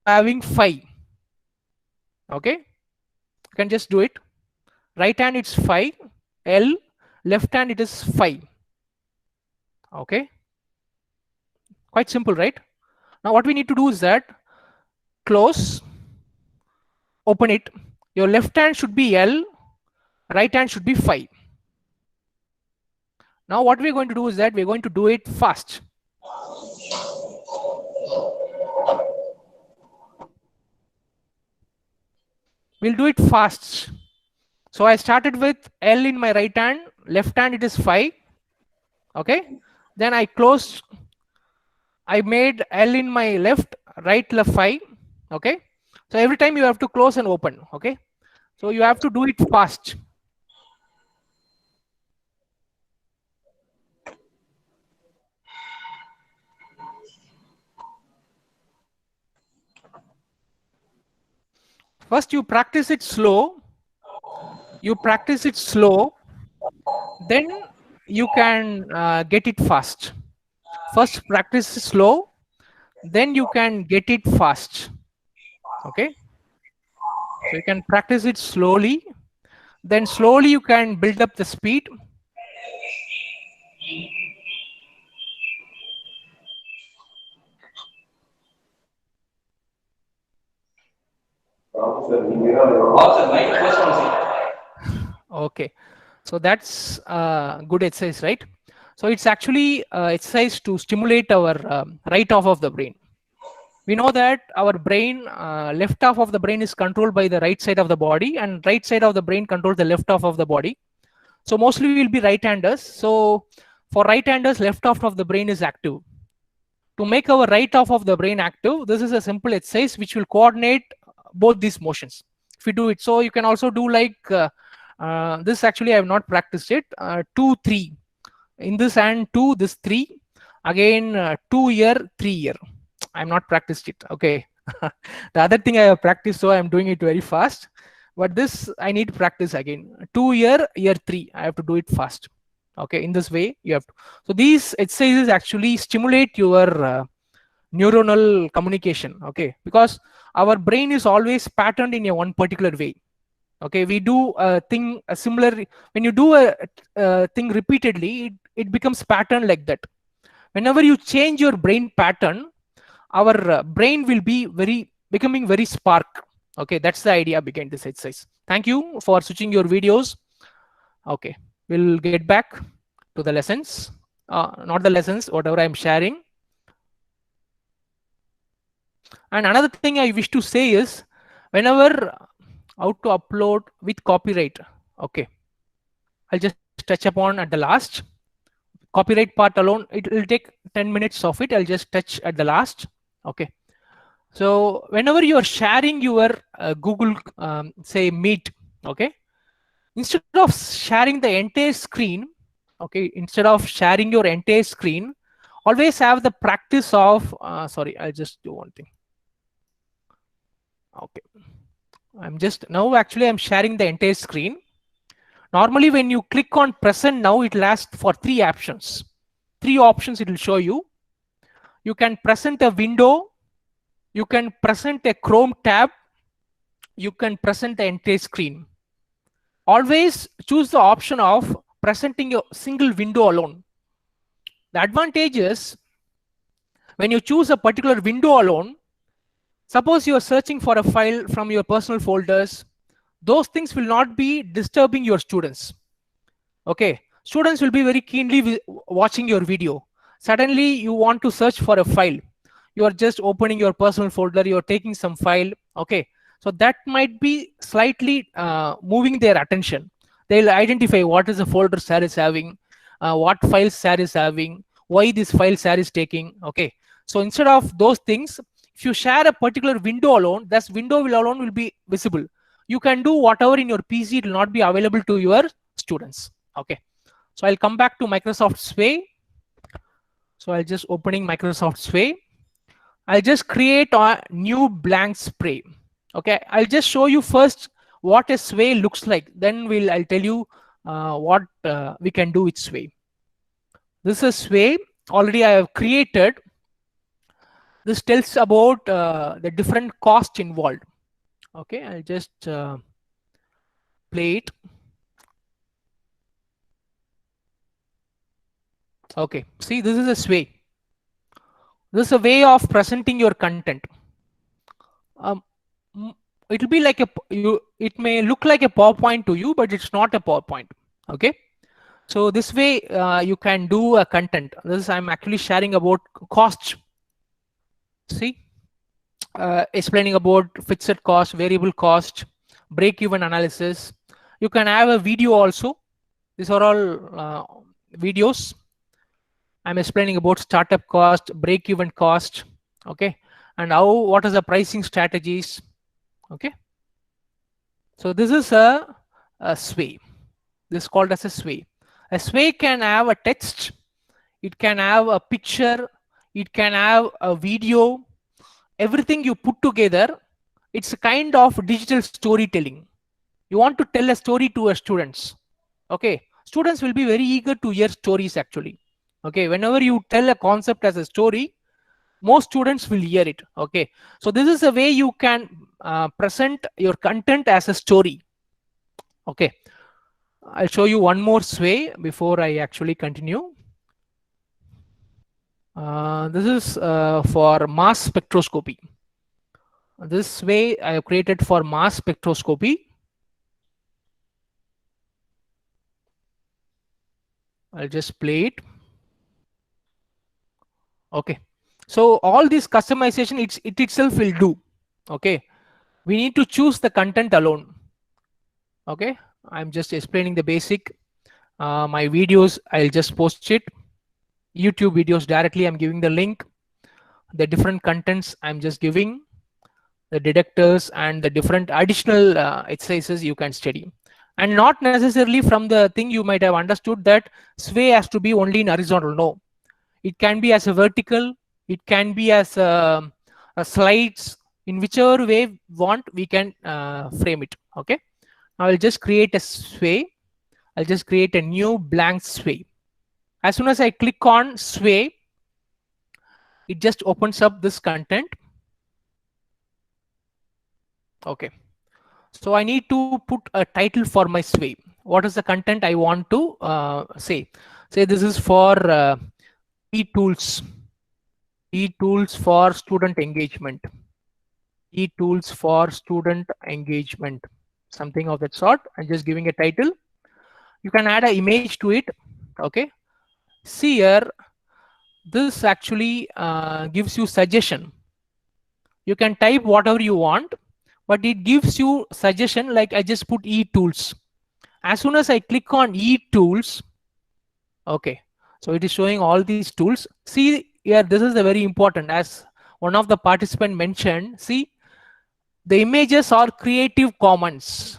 having 5. Okay, you can just do it. Right hand, it's 5. L. Left hand, it is 5. Okay, quite simple, right? Now what we need to do is that close, open it. Your left hand should be L, right hand should be 5. Now what we're going to do is that we're going to do it fast. We'll do it fast. So I started with L in my right hand, left hand it is 5. Okay, then I closed, I made L in my left, right left 5. Okay, so every time you have to close and open. Okay, so you have to do it fast. First you practice it slow. You practice it slow, then you can get it fast. First practice slow, then you can get it fast. Okay, so you can practice it slowly, then slowly you can build up the speed. Okay, so that's good exercise, right? So it's actually exercise to stimulate our right half of the brain. We know that our brain, left half of the brain is controlled by the right side of the body, and right side of the brain controls the left half of the body. So mostly we will be right-handers. So for right-handers, left half of the brain is active. To make our right half of the brain active, this is a simple exercise which will coordinate both these motions. If you do it, so you can also do like this. Actually, I have not practiced it. 2, 3 in this hand, 2, this 3 again, 2 here, 3 here. I have not practiced it. Okay. The other thing I have practiced, so I am doing it very fast. But this I need practice again. 2 here, here 3. I have to do it fast. Okay, in this way you have to. So these exercises actually stimulate your neuronal communication. Okay, because our brain is always patterned in a one particular way. Okay, we do a thing a similar. When you do a thing repeatedly, it becomes pattern like that. Whenever you change your brain pattern, our brain will be becoming very spark. Okay, that's the idea behind this exercise. Thank you for switching your videos. Okay, we'll get back to the lessons. Not the lessons, whatever I'm sharing. And another thing I wish to say is, whenever how to upload with copyright. Okay, I'll just touch upon at the last. Copyright part alone, it will take 10 minutes of it. I'll just touch at the last. Okay, so whenever you are sharing your Google say Meet, okay, instead of sharing the entire screen, okay, instead of sharing your entire screen, always have the practice of sorry, I'll just do one thing. Okay, I'm sharing the entire screen. Normally when you click on present now, it will ask for 3 options. 3 options it will show you. You can present a window, you can present a Chrome tab, you can present the entire screen. Always choose the option of presenting a single window alone. The advantage is, when you choose a particular window alone, suppose you are searching for a file from your personal folders, those things will not be disturbing your students. Okay, students will be very keenly watching your video. Suddenly you want to search for a file, you are just opening your personal folder, you are taking some file. Okay, so that might be slightly moving their attention. They'll identify what is the folder sir is having, what files sir is having, why this file sir is taking. Okay, so instead of those things, if you share a particular window alone, that window alone will be visible. You can do whatever in your PC, it will not be available to your students. Okay, so I'll come back to Microsoft Sway. So I'll just opening Microsoft Sway. I'll just create a new blank spray. Okay, I'll just show you first what a Sway looks like. Then I'll tell you what we can do with Sway. This is Sway. Already I have created. This tells about the different costs involved. Okay, I'll just play it. Okay, see, this is a Sway. This is a way of presenting your content. It will be like it may look like a PowerPoint to you, but it's not a PowerPoint. Okay, so this way you can do a content. This is, I'm actually sharing about costs. See, explaining about fixed cost, variable cost, break-even analysis. You can have a video also. These are all videos. I'm explaining about startup cost, break-even cost. Okay, and what is the pricing strategies. Okay, so this is a Sway. This is called as a Sway. A Sway can have a text, it can have a picture, it can have a video. Everything you put together, It's a kind of digital storytelling. You want to tell a story to your students. Okay, students will be very eager to hear stories actually. Okay, whenever you tell a concept as a story, most students will hear it. Okay, so this is a way you can present your content as a story. Okay, I'll show you one more way before I actually continue. This is for mass spectroscopy. This way I have created for mass spectroscopy. I'll just play it. Okay, so all this customization it itself will do. Okay, we need to choose the content alone. Okay, I'm just explaining the basic. My videos, I'll just post it. YouTube videos directly, I'm giving the link. The different contents I'm just giving, the detectors and the different additional exercises you can study. And not necessarily from the thing you might have understood that sway has to be only in horizontal. No, it can be as a vertical, it can be as a slides. In whichever way we want, we can frame it. Okay, now I'll just create a sway. I'll just create a new blank sway. As soon as I click on sway, it just opens up this content. Okay, so I need to put a title for my sway. What is the content I want to say? Say this is for e-tools for student engagement, e-tools for student engagement, something of that sort. I'm just giving a title. You can add an image to it. Okay, see here, this actually gives you suggestion. You can type whatever you want, but it gives you suggestion. Like I just put e-tools. As soon as I click on e-tools, okay, so it is showing all these tools. See here, this is the very important, as one of the participant mentioned. See, the images are Creative Commons.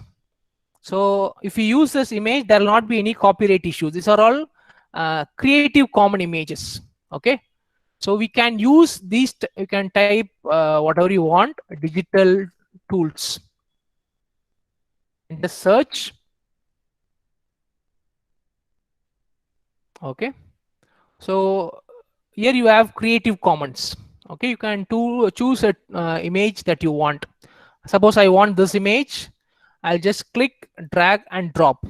So if you use this image, there will not be any copyright issues. These are all Creative Common images. Okay, so we can use these. You can type whatever you want, digital tools, in the search. Okay, so here you have Creative Commons. Okay, you can choose a image that you want. Suppose I want this image, I'll just click, drag and drop.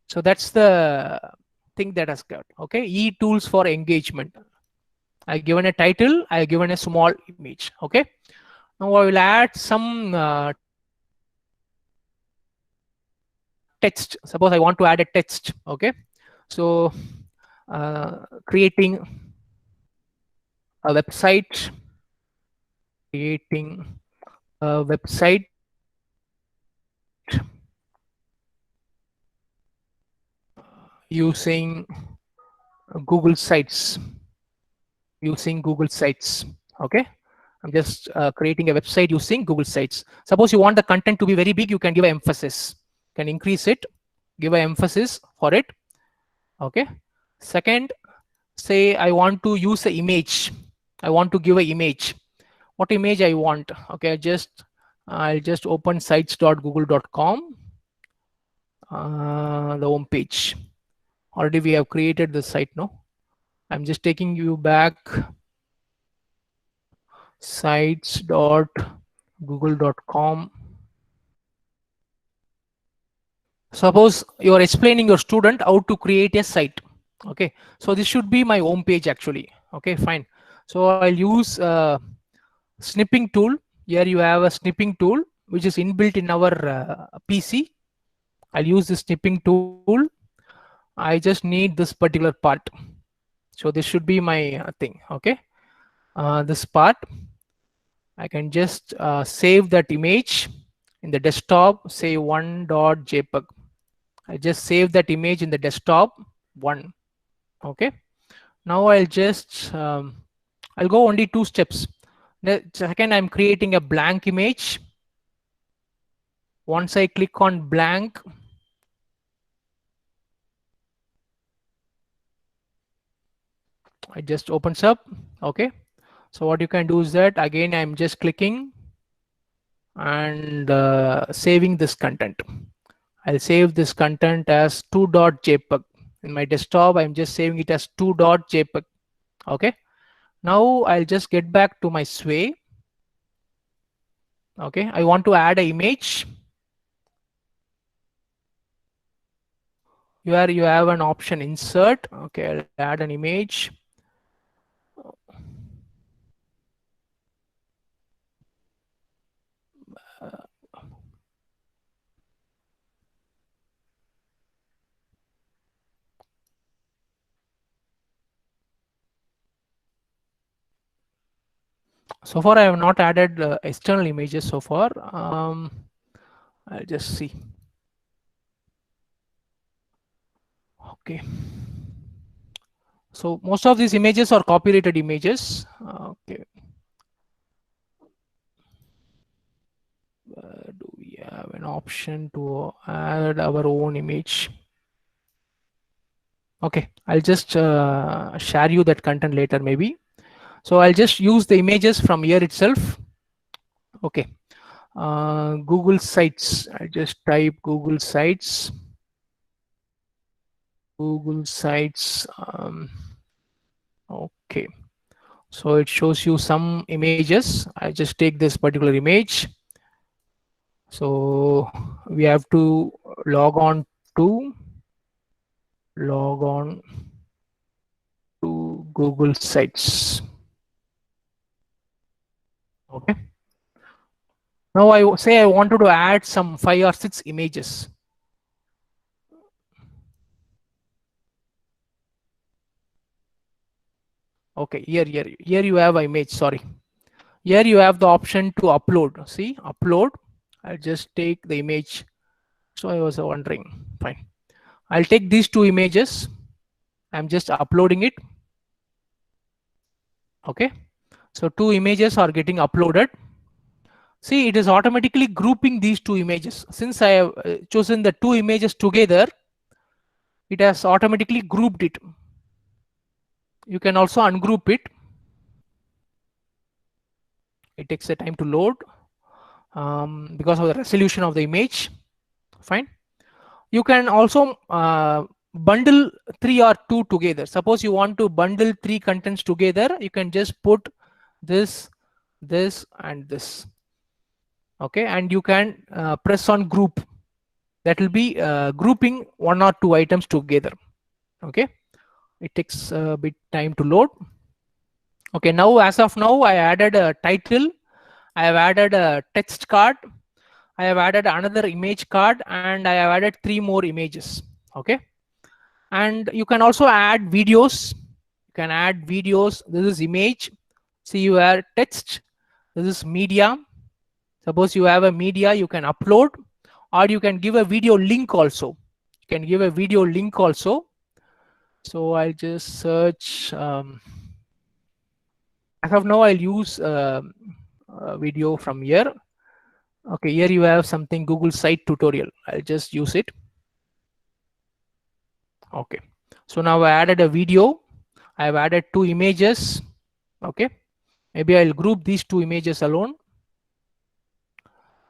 So that's the thing that has got. Okay, e-tools for engagement. I've given a title, I've given a small image. Okay, now I will add some text. Suppose I want to add a text. Okay, so creating a website, using Google Sites. Okay, I'm just creating a website using Google Sites. Suppose you want the content to be very big, you can give an emphasis. You can increase it, give an emphasis for it. Okay, second, say I want to use an image. I want to give an image. What image I want? Okay, I'll just open sites.google.com, the home page. Already we have created the site. No, I'm just taking you back, sites.google.com. Suppose you are explaining your student how to create a site. Okay, so this should be my home page actually. Okay, fine. So I'll use snipping tool. Here you have a snipping tool which is inbuilt in our PC. I'll use the snipping tool. I just need this particular part. So this should be my thing. Okay, this part, I can just save that image in the desktop, say 1.jpg. I just save that image in the desktop 1. Okay, now I'll just I'll go only 2 steps. The second, I'm creating a blank image. Once I click on blank, it just opens up. Okay, so what you can do is that again I'm just clicking and saving this content. I'll save this content as 2.jpg. In my desktop, I'm just saving it as 2.jpg. Okay. Now I'll just get back to my Sway. Okay. I want to add an image. Here you have an option insert. Okay. I'll add an image. So far, I have not added external images so far. I'll just see. Okay. So most of these images are copyrighted images. Okay. Do we have an option to add our own image? Okay, I'll just share you that content later maybe. So I'll just use the images from here itself. Okay. Google Sites. I just type Google Sites. Google Sites. Okay. So it shows you some images. I just take this particular image. So we have to log on to Google Sites. Okay. Now I say I wanted to add some 5 or 6 images. Okay, here you have an image. Sorry, here you have the option to upload. See, upload. I'll just take the image. So I was wondering. Fine. I'll take these 2 images. I'm just uploading it. Okay. So 2 images are getting uploaded. See, it is automatically grouping these 2 images. Since I have chosen the 2 images together, it has automatically grouped it. You can also ungroup it. It takes a time to load because of the resolution of the image. Fine. You can also bundle 3 or 2 together. Suppose you want to bundle 3 contents together, you can just put this, and this. Okay, and you can press on group. That will be grouping 1 or 2 items together. Okay, it takes a bit time to load. Okay, now as of now, I added a title. I have added a text card. I have added another image card, and I have added 3 more images. Okay, and you can also add videos. You can add videos. This is image. See, you have text. This is media. Suppose you have a media, you can upload, or you can give a video link also. You can give a video link also. So I'll just search. As of now, I'll use a video from here. Okay, here you have something Google site tutorial. I'll just use it. Okay, so now I added a video. I have added 2 images. Okay, maybe I'll group these 2 images alone.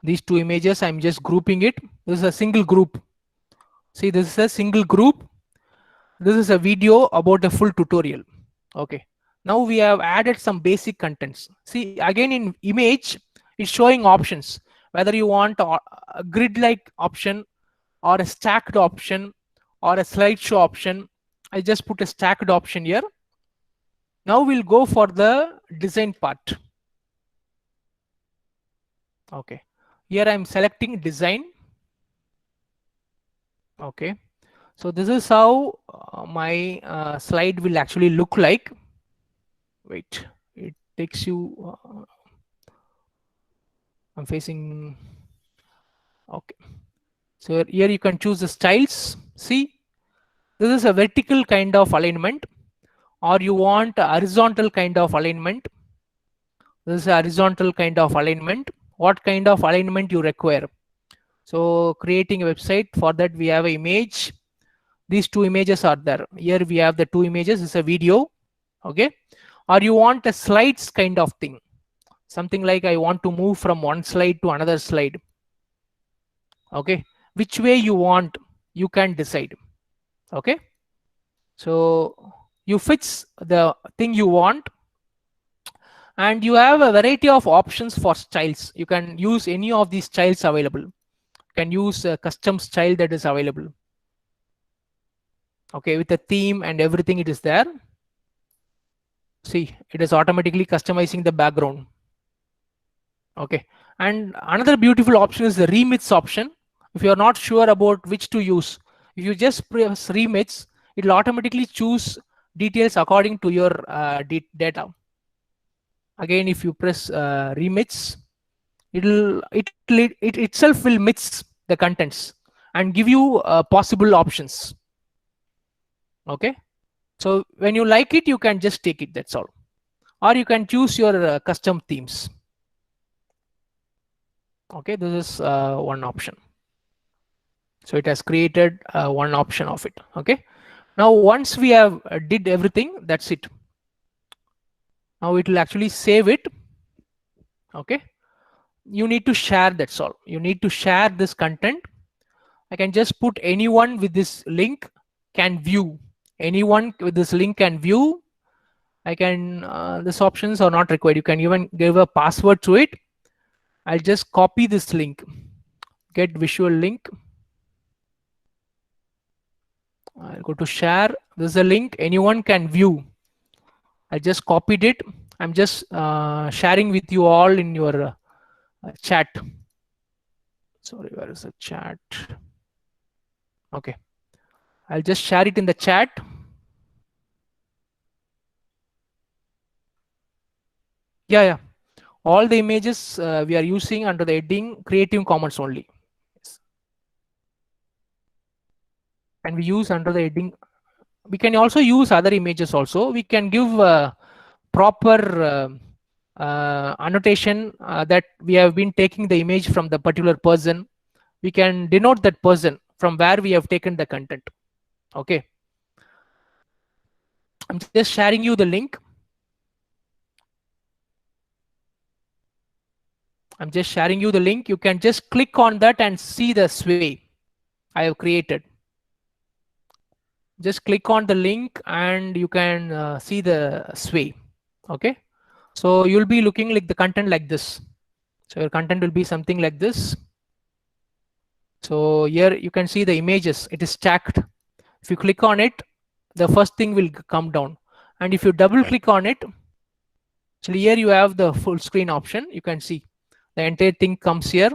These 2 images, I'm just grouping it. This is a single group. See, this is a single group. This is a video about a full tutorial. Okay, now we have added some basic contents. See, again in image, it's showing options, whether you want a grid-like option or a stacked option or a slideshow option. I just put a stacked option here. Now we'll go for the design part. Okay, here I'm selecting design. Okay, so this is how my slide will actually look like. Wait, it takes you. I'm facing. Okay, so here you can choose the styles. See, this is a vertical kind of alignment, or you want a horizontal kind of alignment. This is a horizontal kind of alignment. What kind of alignment you require? So creating a website, for that we have an image. These 2 images are there. Here we have the 2 images. It's a video. Okay, or you want a slides kind of thing. something like I want to move from one slide to another slide. Okay, which way you want, you can decide. Okay, so you fix the thing you want, and you have a variety of options for styles. You can use any of these styles available. You can use a custom style that is available. Okay, with the theme and everything, it is there. See, it is automatically customizing the background. Okay, and another beautiful option is the remix option. If you are not sure about which to use, if you just press remix, it will automatically choose details according to your data. Again, if you press remix, it itself will mix the contents and give you possible options. Okay, so when you like it, you can just take it, that's all. Or you can choose your custom themes. Okay, this is one option. So it has created one option of it. Okay, now once we have did everything, that's it. Now it will actually save it. Okay, you need to share, that's all. You need to share this content. I can just put anyone with this link can view. Anyone with this link can view. I can, these options are not required. You can even give a password to it. I'll just copy this link, get visual link. I'll go to share. This is a link anyone can view. I just copied it. I'm just sharing with you all in your chat. Sorry, where is the chat? Okay, I'll just share it in the chat. Yeah. All the images we are using under the heading Creative Commons only. Yes. And we use under the heading. We can also use other images also. We can give proper annotation that we have been taking the image from the particular person. We can denote that person from where we have taken the content. Okay, I'm just sharing you the link. I'm just sharing you the link. You can just click on that and see the sway I have created. Just click on the link and you can see the sway. Okay, so you'll be looking like the content like this. So your content will be something like this. So here you can see the images. It is stacked. If you click on it, the first thing will come down. And if you double click on it, actually here you have the full screen option. You can see the entire thing comes here.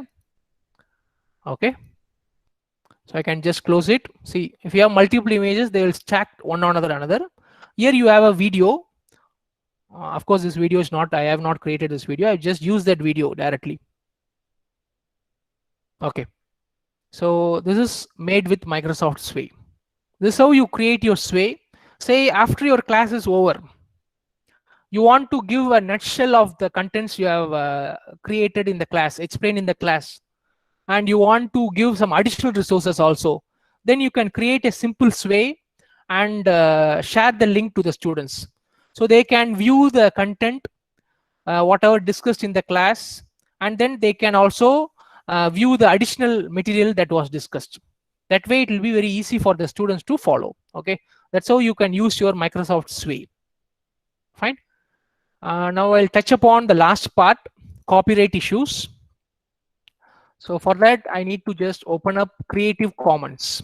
Okay, so I can just close it. See, if you have multiple images, they will stack one on another. Here you have a video. Of course, this video is not, I have not created this video. I just used that video directly. Okay, so this is made with Microsoft Sway. This is how you create your Sway. Say after your class is over, you want to give a nutshell of the contents you have created in the class, explained in the class, and you want to give some additional resources also, then you can create a simple Sway and share the link to the students. So they can view the content, whatever discussed in the class, and then they can also view the additional material that was discussed. That way it will be very easy for the students to follow. Okay, that's how you can use your Microsoft Sway. Fine. Now I'll touch upon the last part, copyright issues. So for that, I need to just open up Creative Commons.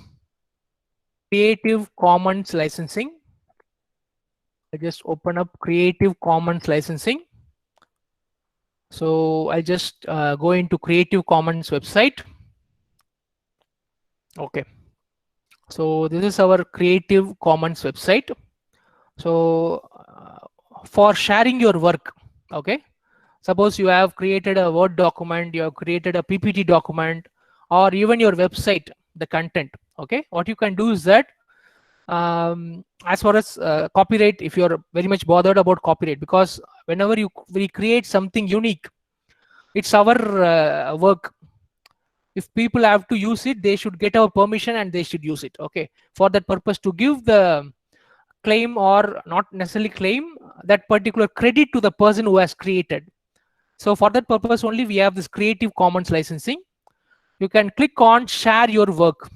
Creative Commons licensing. I just open up Creative Commons licensing. So I just go into Creative Commons website. Okay. So this is our Creative Commons website. So for sharing your work, okay, suppose you have created a Word document, you have created a PPT document, or even your website, the content. Okay, what you can do is that as far as copyright, if you're very much bothered about copyright, because whenever we create something unique, it's our work. If people have to use it, they should get our permission and they should use it. Okay, for that purpose, to give the claim, or not necessarily claim, that particular credit to the person who has created, So for that purpose only, we have this Creative Commons licensing. You can click on share your work.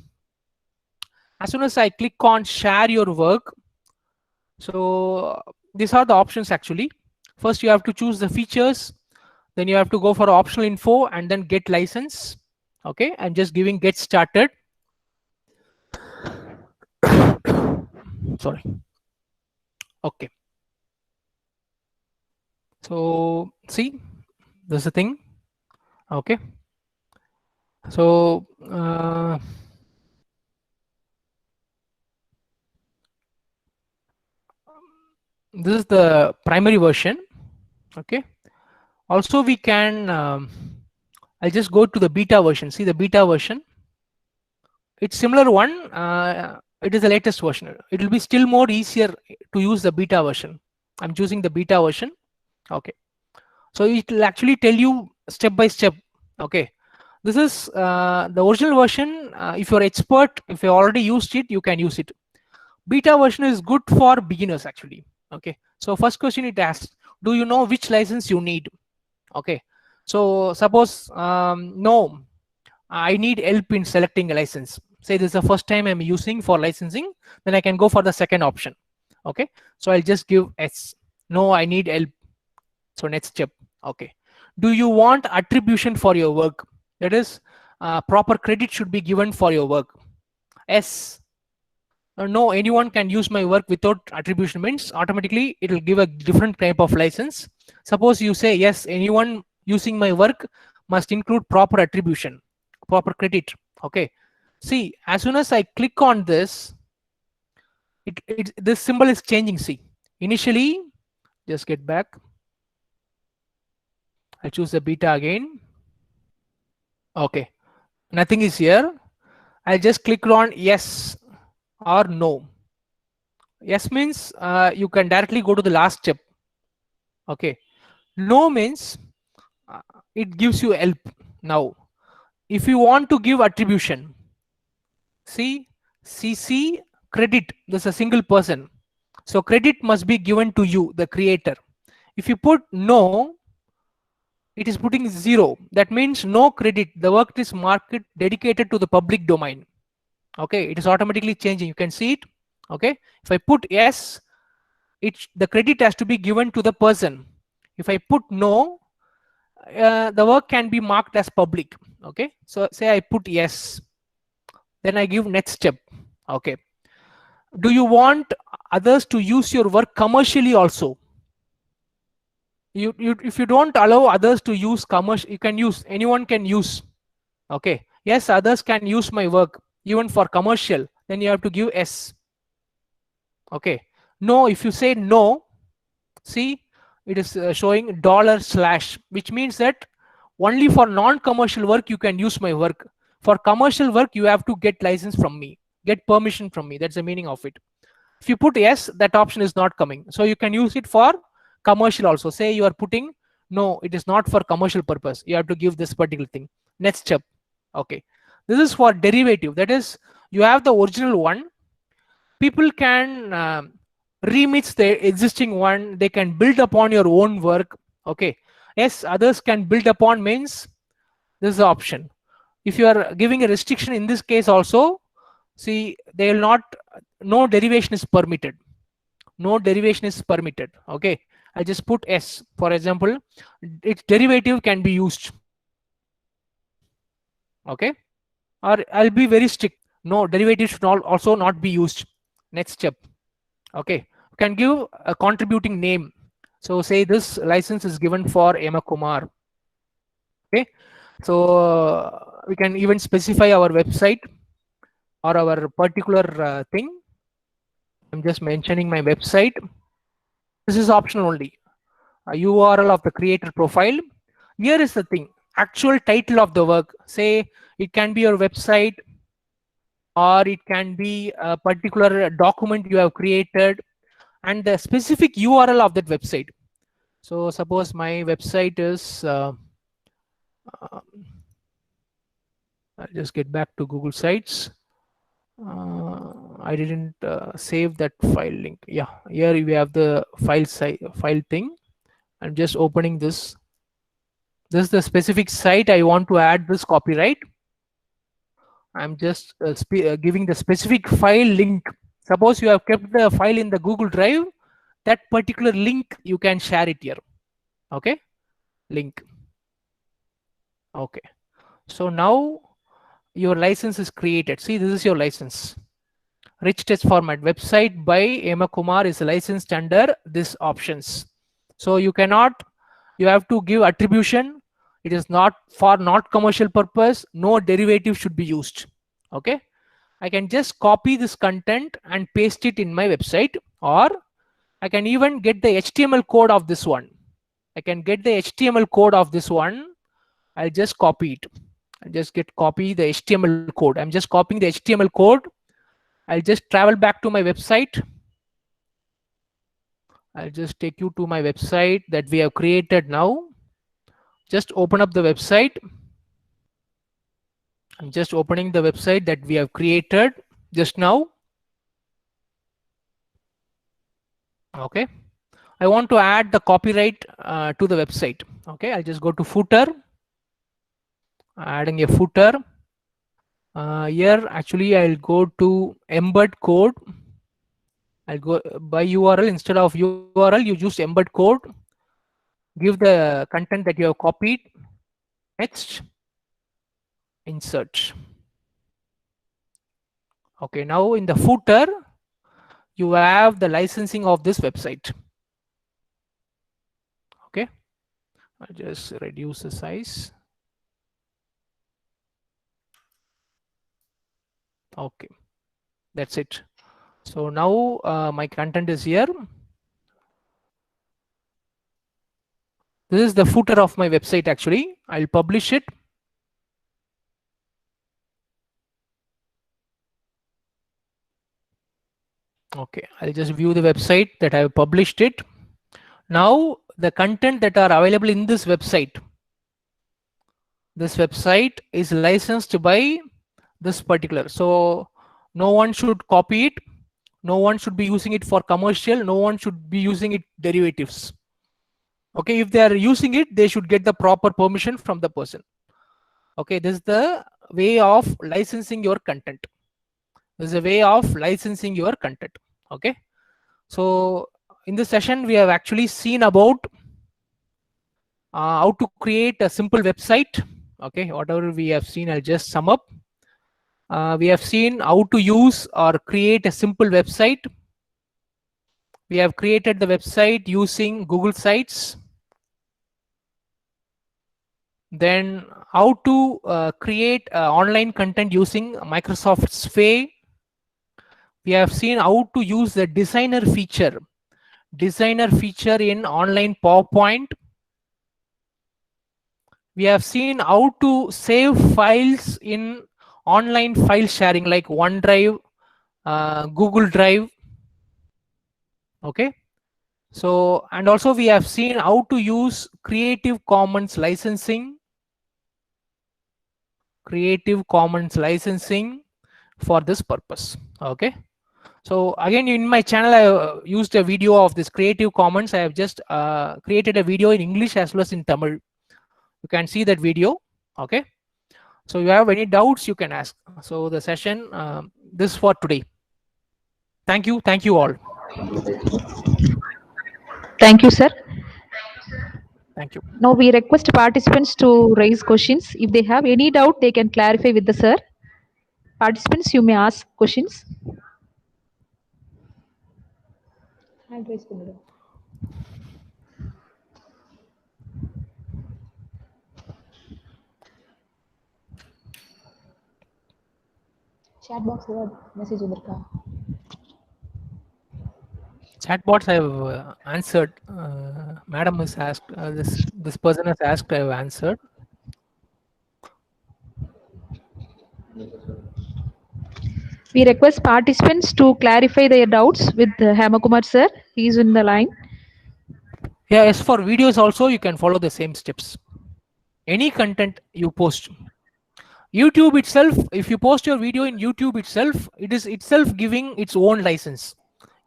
As soon as I click on share your work, so these are the options actually. First, you have to choose the features. Then you have to go for optional info and then get license. Okay, I'm just giving get started. Sorry. Okay. So see, this is the thing. Okay. So this is the primary version. Okay. Also, we can. I'll just go to the beta version. See the beta version. It's similar one. It is the latest version. It will be still more easier to use the beta version. I'm choosing the beta version. Okay. So it will actually tell you step by step. Okay. This is the original version. If you're expert, if you already used it, you can use it. Beta version is good for beginners actually. Okay. So first question it asks, do you know which license you need? Okay. So suppose no, I need help in selecting a license. Say this is the first time I'm using for licensing, then I can go for the second option. Okay. So I'll just give S. No, I need help. So next step. Okay. Do you want attribution for your work? That is, proper credit should be given for your work. S. No, anyone can use my work without attribution, means automatically it will give a different type of license. Suppose you say yes, anyone using my work must include proper attribution, proper credit. Okay. See, as soon as I click on this, this symbol is changing. See, initially, just get back. I choose the beta again. Okay, nothing is here. I just click on yes or no. Yes means you can directly go to the last step. Okay. No means it gives you help. Now, if you want to give attribution, see CC credit. This is a single person. So credit must be given to you, the creator. If you put no, it is putting 0. That means no credit. The work is marked dedicated to the public domain. Okay, it is automatically changing. You can see it. Okay, if I put yes, the credit has to be given to the person. If I put no, the work can be marked as public. Okay, so say I put yes, then I give next step. Okay, do you want others to use your work commercially also? If you don't allow others to use commercial, you can use, anyone can use. Okay, yes, others can use my work even for commercial, then you have to give S. Okay, no, if you say no, see it is showing $/, which means that only for non-commercial work you can use my work. For commercial work you have to get license from me, get permission from me. That's the meaning of it. If you put yes, that option is not coming, so you can use it for commercial also. Say you are putting no, it is not for commercial purpose, you have to give this particular thing. Next step. Okay, this is for derivative. That is, you have the original one, people can remix the existing one, they can build upon your own work. Okay, yes, others can build upon means this is the option. If you are giving a restriction in this case also, see, they will not, no derivation is permitted, no derivation is permitted. Okay, I just put S. For example, its derivative can be used. Okay, or I'll be very strict, no, derivative should also not be used. Next step. Okay, you can give a contributing name. So say this license is given for Emma Kumar. Okay, so we can even specify our website or our particular thing. I'm just mentioning my website. This is optional only. A URL of the creator profile. Here is the thing, actual title of the work. Say it can be your website, or it can be a particular document you have created, and the specific URL of that website. So suppose my website is I'll just get back to Google Sites. I didn't save that file link. Yeah, here we have the file thing. I'm just opening this. This is the specific site I want to add this copyright. I'm just giving the specific file link. Suppose you have kept the file in the Google Drive, that particular link you can share it here. Okay, link. Okay, so now your license is created. See, this is your license. Rich text format website by Emma Kumar is licensed under this options. So you cannot, you have to give attribution. It is not for not commercial purpose. No derivative should be used. Okay, I can just copy this content and paste it in my website, or I can even get the HTML code of this one. I can get the HTML code of this one. I'll just copy it. I'll just copy the HTML code. I'm just copying the HTML code. I'll just travel back to my website. I'll just take you to my website that we have created now. Just open up the website. I'm just opening the website that we have created just now. Okay, I want to add the copyright to the website. Okay, I'll just go to footer, adding a footer. Here actually I'll go to embed code. I'll go by URL. Instead of URL, you use embed code. Give the content that you have copied. Next, insert. Okay, now in the footer, you have the licensing of this website. Okay, I'll just reduce the size. Okay, that's it. So now my content is here. This is the footer of my website actually. I'll publish it. Okay, I'll just view the website that I have published it. Now the content that are available in this website is licensed by this particular. So no one should copy it. No one should be using it for commercial. No one should be using it derivatives. Okay, if they are using it, they should get the proper permission from the person. Okay, this is the way of licensing your content. This is a way of licensing your content. Okay, so in this session we have actually seen about how to create a simple website. Okay, whatever we have seen, I'll just sum up. We have seen how to use or create a simple website. We have created the website using Google Sites. Then how to create online content using Microsoft Sphere. We have seen how to use the designer feature in online PowerPoint. We have seen how to save files in online file sharing like OneDrive, Google Drive. Okay, so and also we have seen how to use Creative Commons licensing for this purpose. Okay, so again in my channel I used a video of this Creative Commons. I have just created a video in English as well as in Tamil. You can see that video. Okay, so if you have any doubts you can ask. So the session this for today. Thank you all. Thank you, sir. Thank you. Now we request participants to raise questions. If they have any doubt, they can clarify with the sir. Participants, you may ask questions. Hand raise பண்ணுங்க. Chat box message வந்திருக்கா? Chat bots I have answered. Madam has asked. This person has asked. I have answered. We request participants to clarify their doubts with Hemakumar sir. He is in the line. Yeah, as for videos also you can follow the same steps. Any content you post, YouTube itself, if you post your video in YouTube itself, it is itself giving its own license.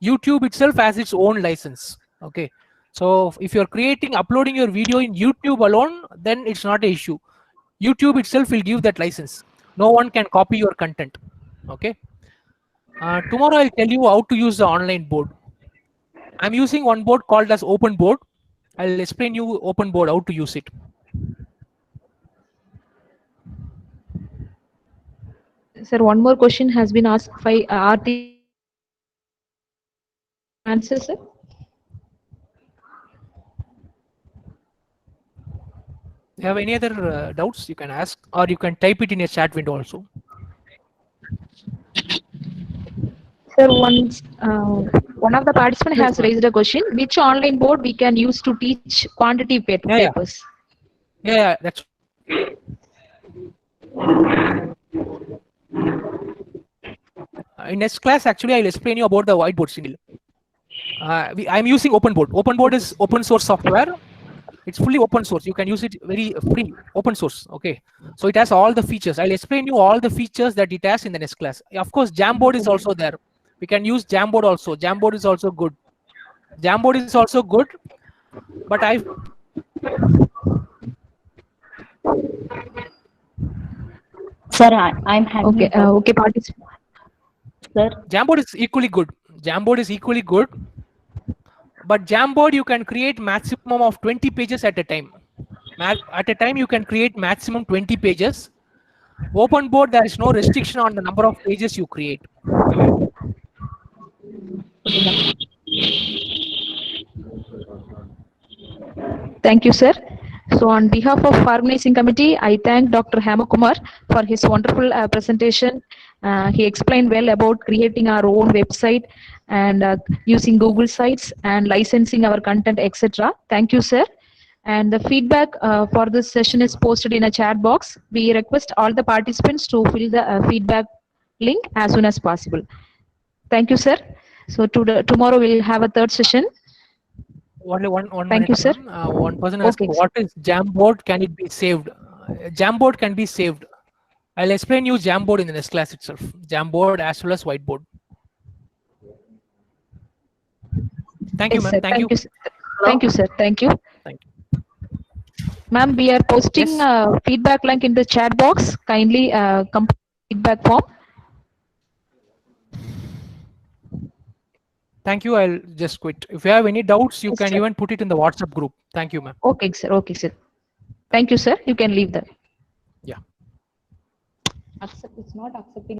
YouTube itself has its own license. Okay, So if you're uploading your video in YouTube alone, then it's not an issue. YouTube itself will give that license. No one can copy your content. Okay. Tomorrow I'll tell you how to use the online board. I'm using one board called as Open Board. I'll explain you Open Board, how to use it. Sir, one more question has been asked by Aarti. Answer, sir. If you have any other doubts, you can ask, or you can type it in a chat window also. Sir, one of the participants has raised a question. Which online board we can use to teach quantitative papers? Yeah, that's. In next class, actually, I'll explain you about the whiteboard single. I'm using Open Board. Open Board is open source software. It's fully open source. You can use it very free, open source. Okay. So it has all the features. I'll explain you all the features that it has in the next class. Of course, Jamboard is also there. We can use Jamboard also. Jamboard is also good. Jamboard is also good, but Sir, I'm having. Okay, participant. Sir, Jamboard is equally good. Jamboard is equally good. But Jamboard, you can create maximum of 20 pages at a time. At a time, you can create maximum 20 pages. Open Board, there is no restriction on the number of pages you create. Thank you, sir. So on behalf of organizing committee, I thank Dr. Hemakumar for his wonderful presentation. He explained well about creating our own website and using Google Sites and licensing our content, etc. Thank you, sir. And the feedback for this session is posted in a chat box. We request all the participants to fill the feedback link as soon as possible. Thank you, sir. So tomorrow we'll have a third session. Only one Thank minute, you, sir. one person asked, Okay, what is Jamboard? Can it be saved? Jamboard can be saved. I'll explain you Jamboard in the next class itself. Jamboard as well as whiteboard. Thank you, Yes, ma'am. sir. Thank you. Sir. Thank you, sir. Thank you. Thank you. Ma'am, we are posting Yes. feedback link in the chat box. Kindly complete feedback form. Thank you. I'll just quit. If you have any doubts, you Yes, can sir. even put it in the WhatsApp group. Thank you, ma'am. Okay, sir. Okay, sir. Thank you, sir. You can leave that. Yeah. Accept. It's not accepting.